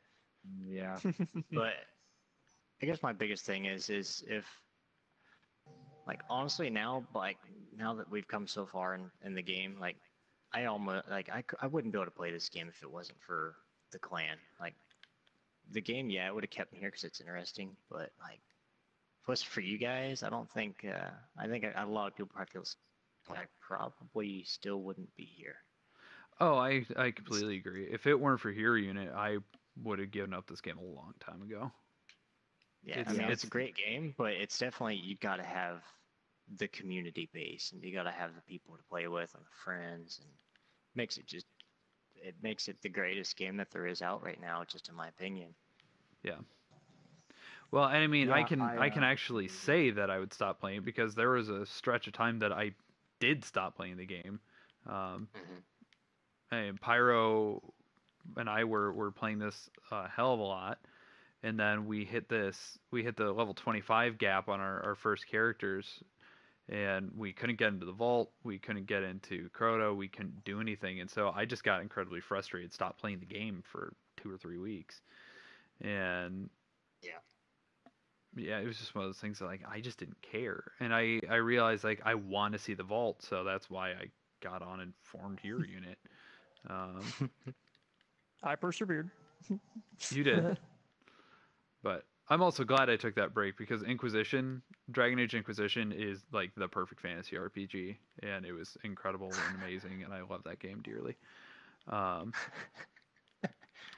yeah. But I guess my biggest thing is if, like, honestly now, like, now that we've come so far in the game, like, I almost, like, I wouldn't be able to play this game if it wasn't for the clan. Like, the game, yeah, it would have kept me here because it's interesting, but, like, if it was for you guys, I don't think, I think a lot of people probably feel like I probably still wouldn't be here. Oh, I completely agree. If it weren't for Hero Unit, I would have given up this game a long time ago. Yeah, I mean, it's a great game, but it's definitely, you got to have the community base, and you got to have the people to play with and the friends, and it makes it the greatest game that there is out right now, just in my opinion. Yeah. Well, and I mean, Yeah, I can actually say that I would stop playing because there was a stretch of time that I did stop playing the game. And Pyro and I were playing this a hell of a lot, and then we hit the level 25 gap on our first characters, and we couldn't get into the vault, we couldn't get into Crota, we couldn't do anything, and so I just got incredibly frustrated, stopped playing the game for 2 or 3 weeks, and yeah, it was just one of those things that, like, I just didn't care, and I realized, like, I want to see the vault, so that's why I got on and formed Hero Unit. I persevered. You did. But I'm also glad I took that break because Dragon Age Inquisition is like the perfect fantasy RPG, and it was incredible and amazing, and I love that game dearly.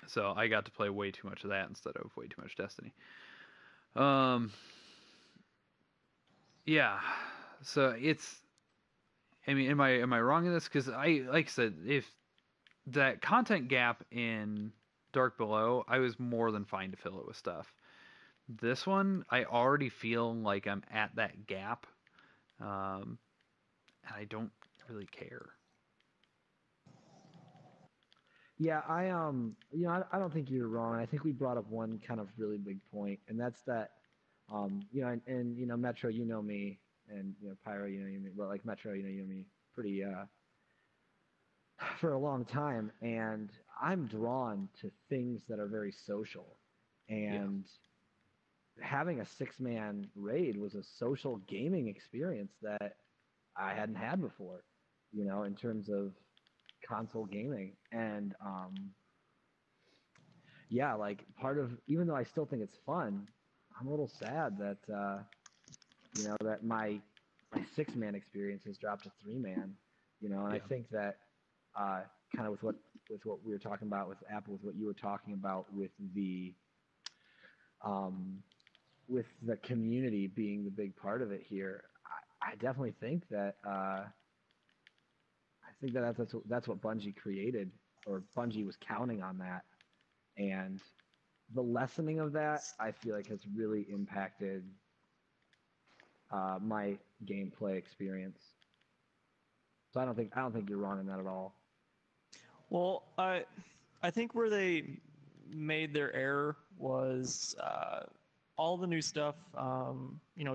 So I got to play way too much of that instead of way too much Destiny. Yeah. So it's. I mean, am I wrong in this? Because like I said, if that content gap in Dark Below, I was more than fine to fill it with stuff. This one, I already feel like I'm at that gap, and I don't really care. Yeah, you know, I don't think you're wrong. I think we brought up one kind of really big point, and that's that, you know, and you know, Metro, you know me, and you know, Pyro, you know me, well, like Metro, you know me pretty for a long time, and I'm drawn to things that are very social, and having a 6-man raid was a social gaming experience that I hadn't had before, you know, in terms of console gaming. And yeah, like part of, even though I still think it's fun, I'm a little sad that you know, that my 6-man experience has dropped to 3-man, you know. And I think that kind of with what we were talking about with Apple, with what you were talking about with the community being the big part of it here, I definitely think that that's what Bungie created, or Bungie was counting on that, and the lessening of that, I feel like, has really impacted my gameplay experience. So I don't think you're wrong in that at all. Well, I think where they made their error was all the new stuff,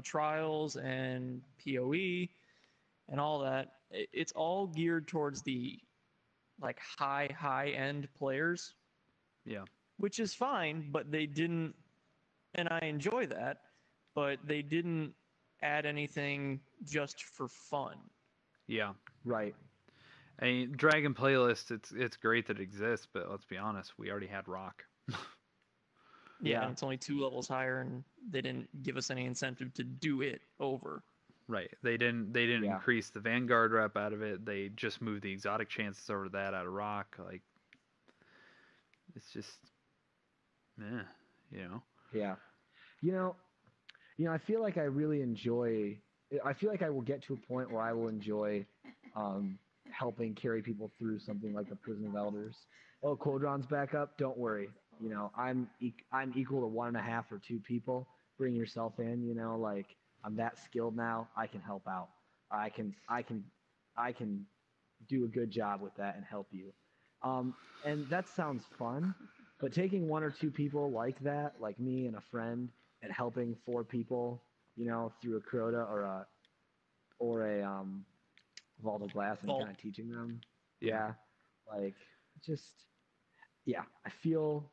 trials and PoE and all that. It's all geared towards the like high end players, Yeah. which is fine, but they didn't, and I enjoy that, but they didn't add anything just for fun. Yeah. Right. I mean, Dragon Playlist, it's great that it exists, but let's be honest, we already had Rock. Yeah, Yeah. and it's only 2 levels higher, and they didn't give us any incentive to do it over. Right. They didn't Yeah. increase the Vanguard rep out of it. They just moved the exotic chances over to that out of Rock. Like, it's just, eh, you know. Yeah. You know, I feel like I really enjoy. I feel like I will get to a point where I will enjoy helping carry people through something like the Prison of Elders. Oh, Quodron's back up. Don't worry. I'm equal to 1.5 or 2 people. Bring yourself in. Like I'm that skilled now. I can help out. I can do a good job with that and help you. And that sounds fun, but taking 1 or 2 people like that, like me and a friend, and helping 4 people, through a Crota or a Vault of Glass and Vault. kind of teaching them. Yeah. Like just yeah, I feel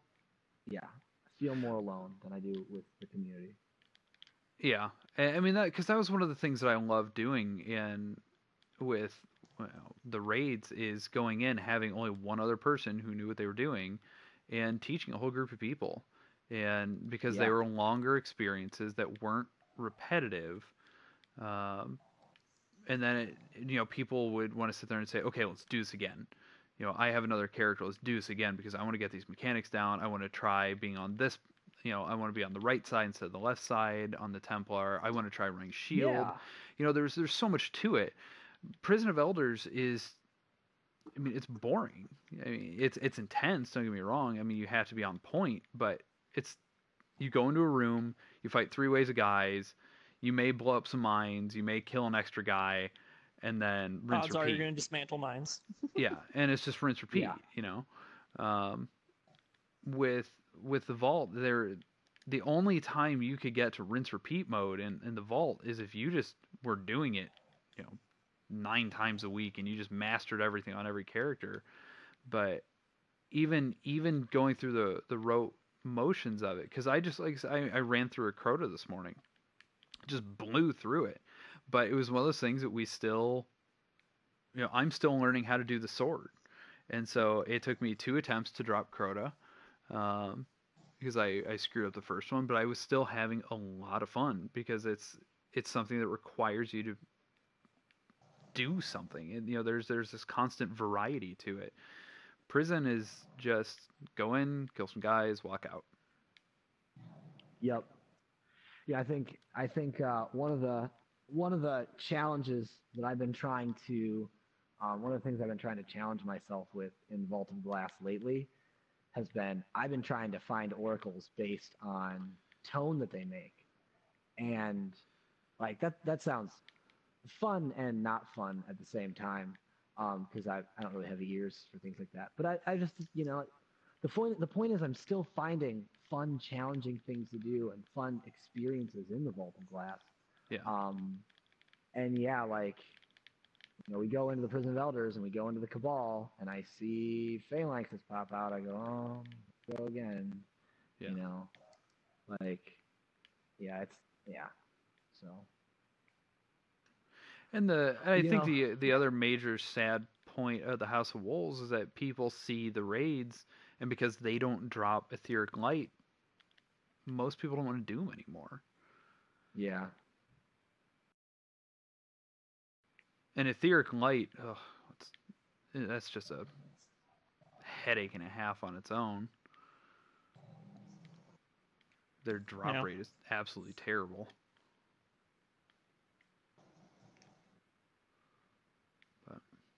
more alone than I do with the community. Yeah. I mean, because that was one of the things that I love doing with the raids is going in, having only one other person who knew what they were doing and teaching a whole group of people. And because they Yeah. were longer experiences that weren't repetitive, um, and then people would want to sit there and say, okay, let's do this again. I have another character, let's do this again because I want to get these mechanics down. I want to try being on this, I want to be on the right side instead of the left side on the Templar. I want to try running shield. Yeah. There's so much to it. Prison of Elders is, I mean, it's boring. I mean, it's intense. Don't get me wrong. I mean, you have to be on point, but you go into a room, you fight 3 waves of guys, you may blow up some mines, you may kill an extra guy, and then rinse Odds repeat. are you're going to dismantle mines. Yeah, and it's just rinse repeat. Yeah. With the vault, the only time you could get to rinse repeat mode in the vault is if you just were doing it, 9 times a week and you just mastered everything on every character. But even going through the rote motions of it, because I ran through a Crota this morning, just blew through it. But it was one of those things that we still, I'm still learning how to do the sword, and so it took me 2 attempts to drop Crota, because I screwed up the first one. But I was still having a lot of fun because it's something that requires you to do something, and there's this constant variety to it. Prison is just go in, kill some guys, walk out. Yep. Yeah, I think one of the challenges that I've been trying to one of the things I've been trying to challenge myself with in Vault of Glass lately has been I've been trying to find oracles based on tone that they make, and like that sounds fun and not fun at the same time, because I don't really have ears for things like that. But I just the point is I'm still finding fun, challenging things to do and fun experiences in the Vault of Glass. Yeah. And yeah, like we go into the Prison of Elders and we go into the Cabal, and I see Phalanxes pop out. I go, oh, go again. Yeah. Like, yeah, so. And I think the other major sad point of the House of Wolves is that people see the raids, and because they don't drop Etheric Light, most people don't want to do them anymore. Yeah. And Etheric Light, that's just a headache and a half on its own. Their drop rate is absolutely terrible.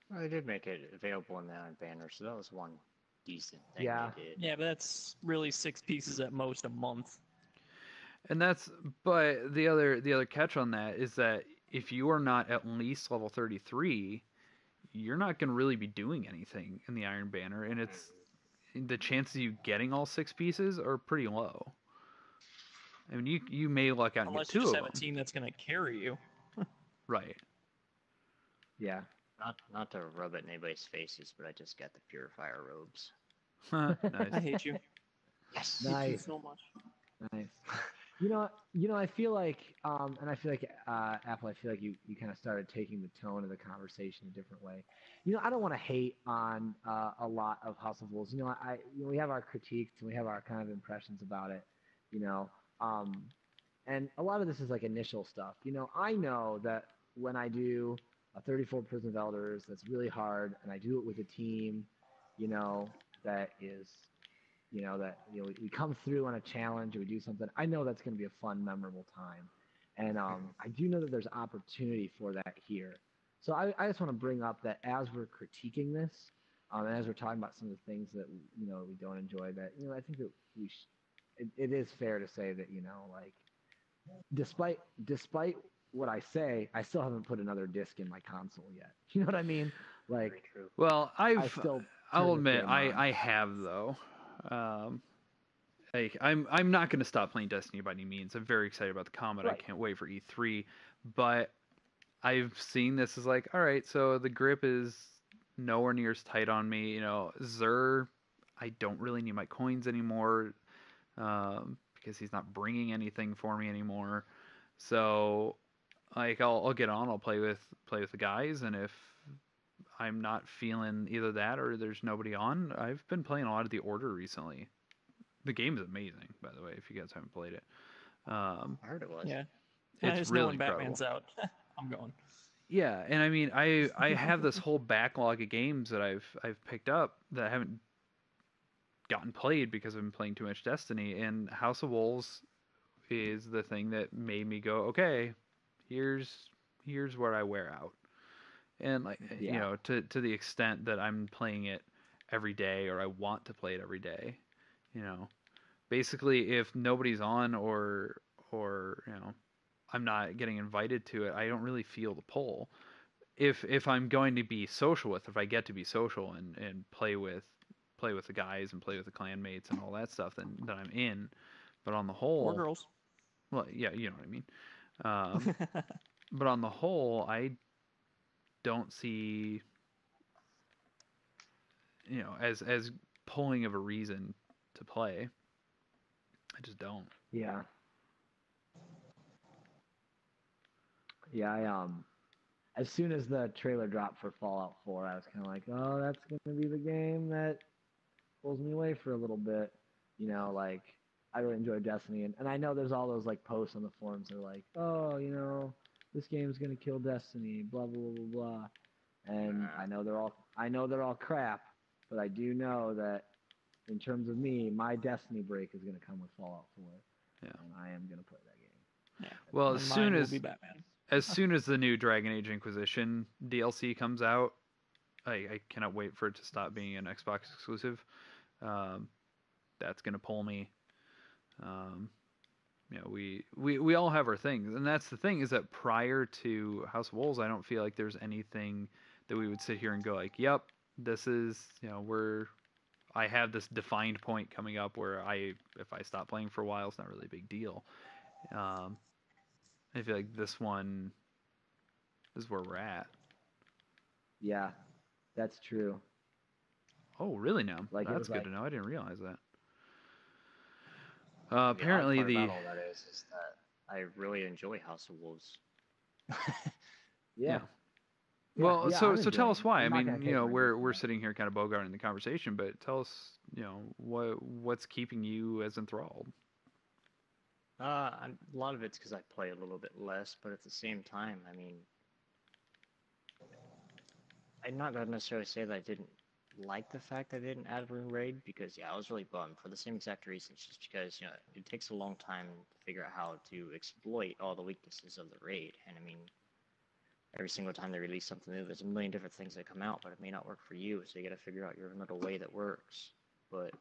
Well, they did make it available in the Iron Banner, so that was one decent thing they did. Yeah, but that's really 6 pieces at most a month. And but the other catch on that is that if you are not at least level 33, you're not going to really be doing anything in the Iron Banner, and it's the chances of you getting all 6 pieces are pretty low. I mean, you may luck out and get Unless you 2 just of have a them. team that's going to carry you. Right. Yeah. Not to rub it in anybody's faces, but I just got the Purifier robes. I Nice. hate you. Yes. I hate you Nice. so much. Nice. I feel like, and I feel like, Apple, I feel like you kind of started taking the tone of the conversation a different way. I don't want to hate on a lot of House of Wolves. We have our critiques and we have our kind of impressions about it, and a lot of this is like initial stuff. I know that when I do a 34 Prison of Elders, that's really hard, and I do it with a team, that is we come through on a challenge or we do something. I know that's going to be a fun, memorable time. And I do know that there's opportunity for that here. So I just want to bring up that as we're critiquing this, and as we're talking about some of the things that, we don't enjoy, that, I think that it is fair to say that, like, despite what I say, I still haven't put another disc in my console yet. You know what I mean? Like, Very true. Well, still I'll turn this admit game on. I have though. I'm not going to stop playing Destiny by any means. I'm very excited about the combat. I Right. can't wait for E3. But I've seen this as like, all right, so the grip is nowhere near as tight on me. Xur, I don't really need my coins anymore because he's not bringing anything for me anymore. So, like, I'll get on. I'll play with the guys, and if I'm not feeling either that or there's nobody on, I've been playing a lot of The Order recently. The game is amazing, by the way, if you guys haven't played it. I heard it was. Yeah. I It's just know really when Batman's incredible. out, I'm going. Yeah, and I mean, I have this whole backlog of games that I've picked up that I haven't gotten played because I've been playing too much Destiny, and House of Wolves is the thing that made me go, okay, here's where I wear out. And like Yeah. to the extent that I'm playing it every day or I want to play it every day, basically if nobody's on or I'm not getting invited to it, I don't really feel the pull. If I'm going to be social if I get to be social and play with the guys and play with the clanmates and all that stuff, then I'm in. But on the Or whole, girls. well, yeah, you know what I mean. But on the whole, I don't see as pulling of a reason to play. I just don't. Yeah. Yeah, as soon as the trailer dropped for Fallout 4, I was kind of like, oh, that's going to be the game that pulls me away for a little bit. Like, I really enjoy Destiny, and I know there's all those like posts on the forums that are like, oh, this game's going to kill Destiny, blah blah blah blah. And I know they're all crap, but I do know that in terms of me, my Destiny break is going to come with Fallout 4. Yeah. And I am going to play that game. Yeah. Well, And mine will be Batman. as soon as the new Dragon Age Inquisition DLC comes out, I cannot wait for it to stop being an Xbox exclusive. That's gonna pull me. We all have our things, and that's the thing is that prior to House of Wolves, I don't feel like there's anything that we would sit here and go like, "Yep, this is I have this defined point coming up where if I stop playing for a while, it's not really a big deal." I feel like this one is where we're at. Yeah, that's true. Oh, really? Now Like, it that's was good like- to know. I didn't realize that. The odd Apparently, part the about all that is that I really enjoy House of Wolves. Yeah. Well, Yeah, so I'm tell enjoying us it. why. I'm I not gonna mean, take my we're disc we're back. sitting here kind of bogarting the conversation, but tell us, what's keeping you as enthralled. A lot of it's because I play a little bit less, but at the same time, I mean, I'm not gonna necessarily say that I didn't like the fact that they didn't add Rune Raid because I was really bummed for the same exact reasons, just because it takes a long time to figure out how to exploit all the weaknesses of the raid, and I mean, every single time they release something new, there's a million different things that come out, but it may not work for you, so you got to figure out your little way that works. But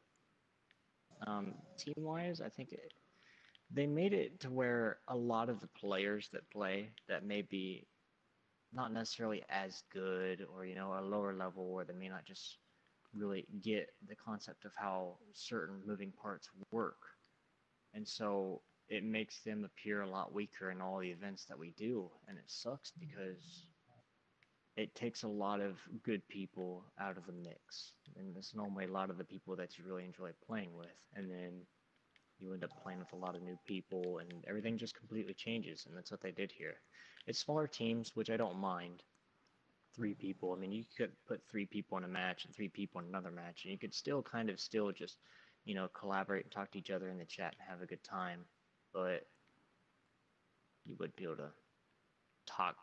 team-wise, I think they made it to where a lot of the players that play that may be not necessarily as good, or a lower level where they may not just really get the concept of how certain moving parts work. And so it makes them appear a lot weaker in all the events that we do. And it sucks because it takes a lot of good people out of the mix. And it's normally a lot of the people that you really enjoy playing with. And then you end up playing with a lot of new people, and everything just completely changes. And that's what they did here. It's smaller teams, which I don't mind. 3 people. I mean, you could put 3 people in a match and 3 people in another match, and you could still kind of still just, collaborate and talk to each other in the chat and have a good time. But you would be able to talk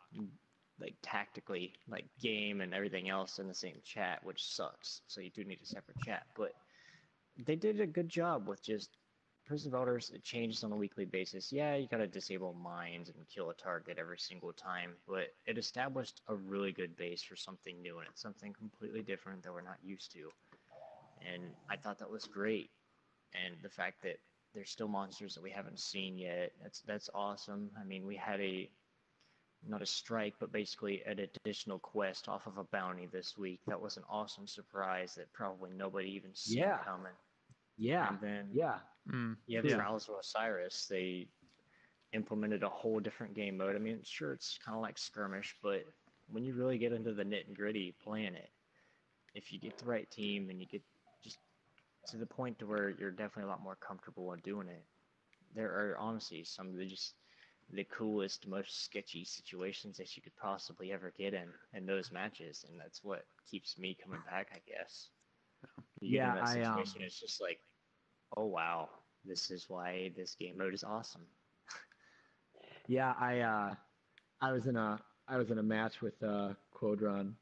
like tactically, like game and everything else in the same chat, which sucks. So you do need a separate chat. But they did a good job with just Prison of Elders. It changes on a weekly basis. Yeah, you gotta disable mines and kill a target every single time, but it established a really good base for something new, and it's something completely different that we're not used to. And I thought that was great. And the fact that there's still monsters that we haven't seen yet, that's awesome. I mean, we had not a strike, but basically an additional quest off of a bounty this week. That was an awesome surprise that probably nobody even seen coming. Yeah. And then Yeah. you have Trials of Osiris. They implemented a whole different game mode. I mean, sure, it's kind of like skirmish, but when you really get into the nit and gritty playing it, if you get the right team and you get just to the point to where you're definitely a lot more comfortable in doing it, there are honestly some of the coolest, most sketchy situations that you could possibly ever get in those matches, and that's what keeps me coming back, I guess. You get in that situation, it's just like, oh wow, this is why this game mode is awesome. Yeah, I was in a match with Quodron,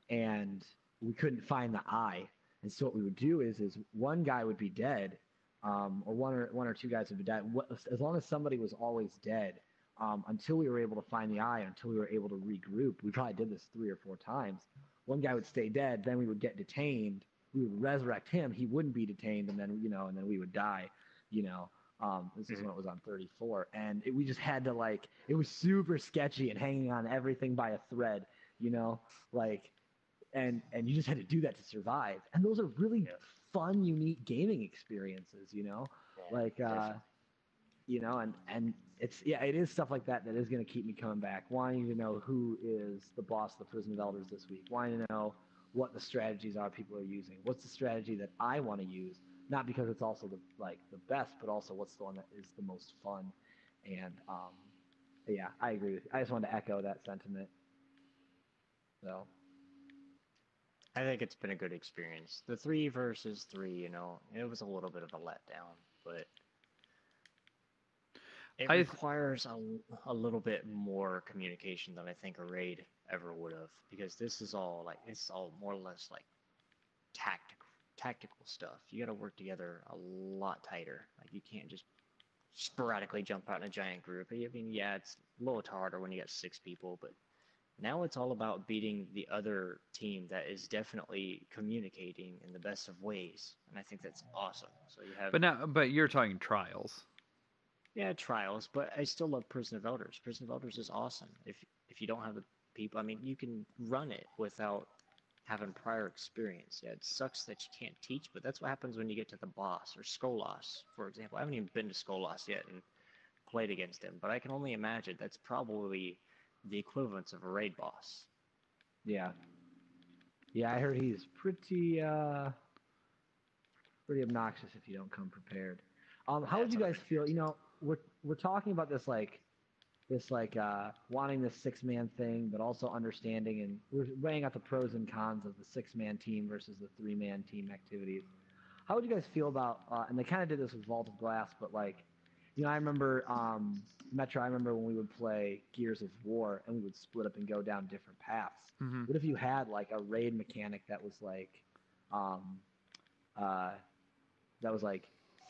and we couldn't find the eye. And so what we would do is one guy would be dead, or one or two guys would be dead. As long as somebody was always dead, until we were able to find the eye, until we were able to regroup. We probably did this 3 or 4 times. One guy would stay dead, then we would get detained. We would resurrect him. He wouldn't be detained, and then and then we would die. This is when it was on 34, and we just had to it was super sketchy and hanging on everything by a thread, and you just had to do that to survive. And those are really fun, unique gaming experiences, and it is stuff like that is going to keep me coming back, wanting to know who is the boss of the Prison of Elders this week, wanting to know what the strategies are people are using, what's the strategy that I want to use, not because it's also the best, but also what's the one that is the most fun. And yeah, I agree with you. I just wanted to echo that sentiment. So I think it's been a good experience. The 3 versus 3, it was a little bit of a letdown, but it requires a little bit more communication than I think a raid ever would have, because this is all more or less like tactical stuff. You got to work together a lot tighter. Like, you can't just sporadically jump out in a giant group. I mean, yeah, it's a little harder when you got 6 people, but now it's all about beating the other team that is definitely communicating in the best of ways, and I think that's awesome. So you have. But you're talking Trials. Yeah, Trials, but I still love Prison of Elders. Prison of Elders is awesome. If you don't have the people, I mean, you can run it without having prior experience. Yeah, it sucks that you can't teach, but that's what happens when you get to the boss, or Skolas, for example. I haven't even been to Skolas yet and played against him, but I can only imagine that's probably the equivalent of a raid boss. Yeah. Yeah, I heard he's pretty obnoxious if you don't come prepared. How would you guys feel? We're talking about this wanting this 6-man thing, but also understanding, and we're weighing out the pros and cons of the 6-man team versus the 3-man team activities. How would you guys feel about? And they kind of did this with Vault of Glass, but I remember Metro. I remember when we would play Gears of War and we would split up and go down different paths. Mm-hmm. What if you had a raid mechanic that was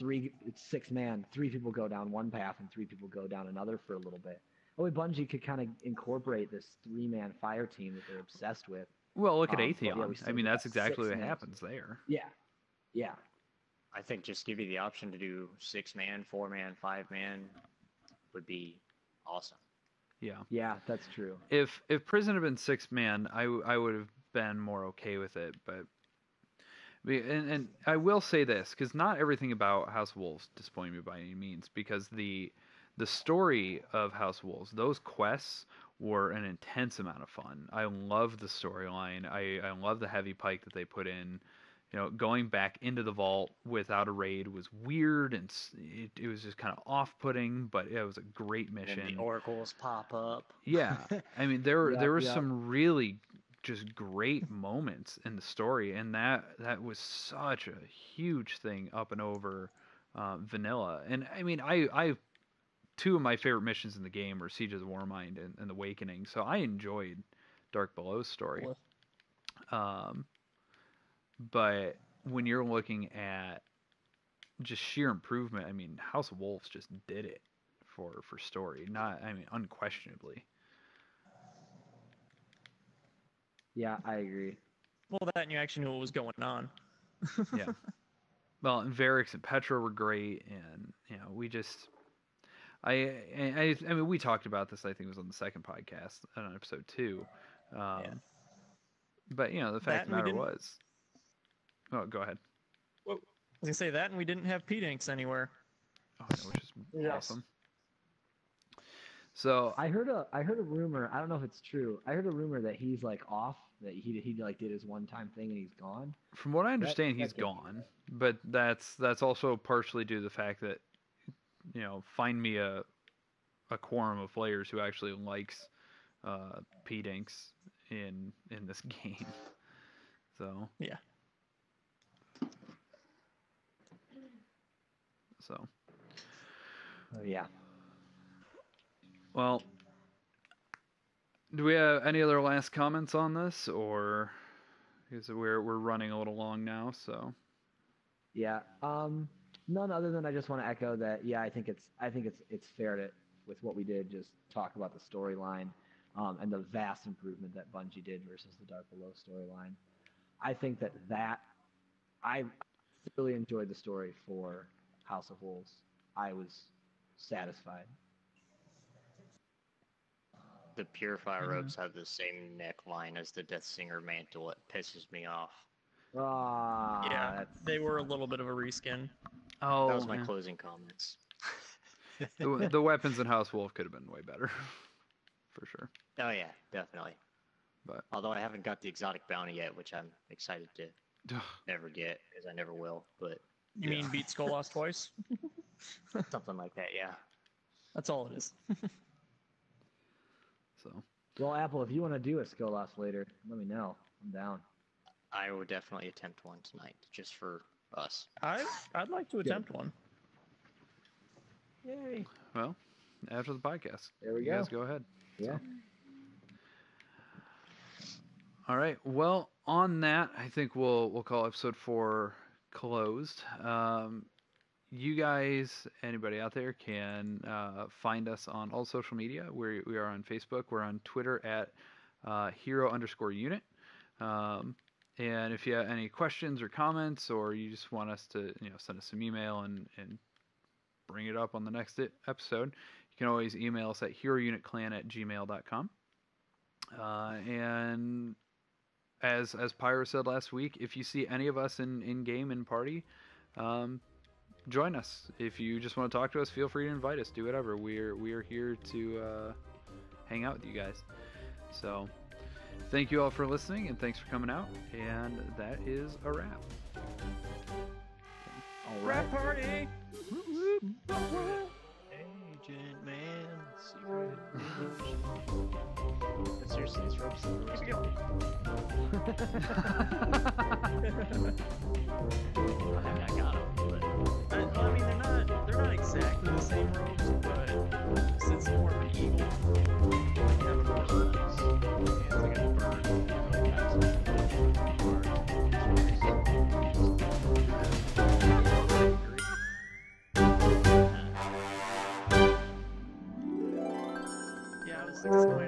it's 6-man, 3 people go down one path and 3 people go down another for a little bit. Only Bungie could kind of incorporate this 3-man fire team that they're obsessed with. Well, look at Atheon. I mean, that's exactly what happens there. Yeah. Yeah. I think just give you the option to do 6-man, 4-man, 5-man would be awesome. Yeah. Yeah, that's true. If Prison had been 6-man, I would have been more okay with it. But and I will say this, because not everything about House of Wolves disappointed me by any means, because the story of House of Wolves, those quests were an intense amount of fun. I love the storyline. I love the heavy pike that they put in. You know, going back into the vault without a raid was weird, and it was just kind of off-putting, but it was a great mission. And the oracles pop up. Yeah, I mean there were Yep. some really just great moments in the story, and that was such a huge thing up and over vanilla. And I mean, I two of my favorite missions in the game were Siege of the Warmind and Awakening, so I enjoyed Dark Below's story. But when you're looking at just sheer improvement, I mean, House of Wolves just did it for story. Not, I mean, unquestionably. Yeah, I agree. Well, that and you actually knew what was going on. Yeah. Well, and Varix and Petra were great, and you know, we just, I mean, we talked about this. I think it was on the second podcast, on episode 2. Yeah. But you know, the fact of the matter was, oh, go ahead. Well, I was gonna say that, and we didn't have Pete Inks anywhere. Oh, yeah, which is awesome. So I heard a rumor. I don't know if it's true. I heard a rumor that he's like off. That he like did his one-time thing and he's gone. From what I understand, he's gone. But that's also partially due to the fact that, you know, find me a quorum of players who actually likes Pete Inks in this game. So yeah. So. Oh yeah. Well, do we have any other last comments on this, or because we're running a little long now? So. Yeah. None other than I just want to echo that. Yeah, I think it's fair to, with what we did, just talk about the storyline, and the vast improvement that Bungie did versus the Dark Below storyline. I think that I really enjoyed the story for House of Wolves. I was satisfied. The Purifier robes have the same neckline as the Death Singer mantle. It pisses me off. Yeah, they were a little bit of a reskin. Oh, that was my closing comments. the weapons in House Wolf could have been way better, for sure. Oh yeah, definitely. But although I haven't got the exotic bounty yet, which I'm excited to never get, as I never will. But you mean beat Skolas twice? Something like that, yeah. That's all it is. So. Well, Apple, if you want to do a Skolas later, let me know. I'm down. I would definitely attempt one tonight, just for us. I'd like to attempt one. Yay. Well, after the podcast. There we you go. guys go ahead. Yeah. All right. Well, on that, I think we'll call episode 4 closed. You guys, anybody out there, can find us on all social media. We are on Facebook. We're on Twitter at hero_unit. And if you have any questions or comments, or you just want us to, you know, send us some email and bring it up on the next episode, you can always email us at herounitclan@gmail.com. And as Pyro said last week, if you see any of us in game and party, join us. If you just want to talk to us, feel free to invite us. Do whatever. We are here to hang out with you guys. So thank you all for listening, and thanks for coming out. And that is a wrap. All Wrap right. party! Agent Man, secret. But seriously, these ropes are Keep it going. I got them, but I mean, they're not exactly the same robes, but since it's more of an eagle, you have a person that's hands like a bird. Yeah, I was disappointed.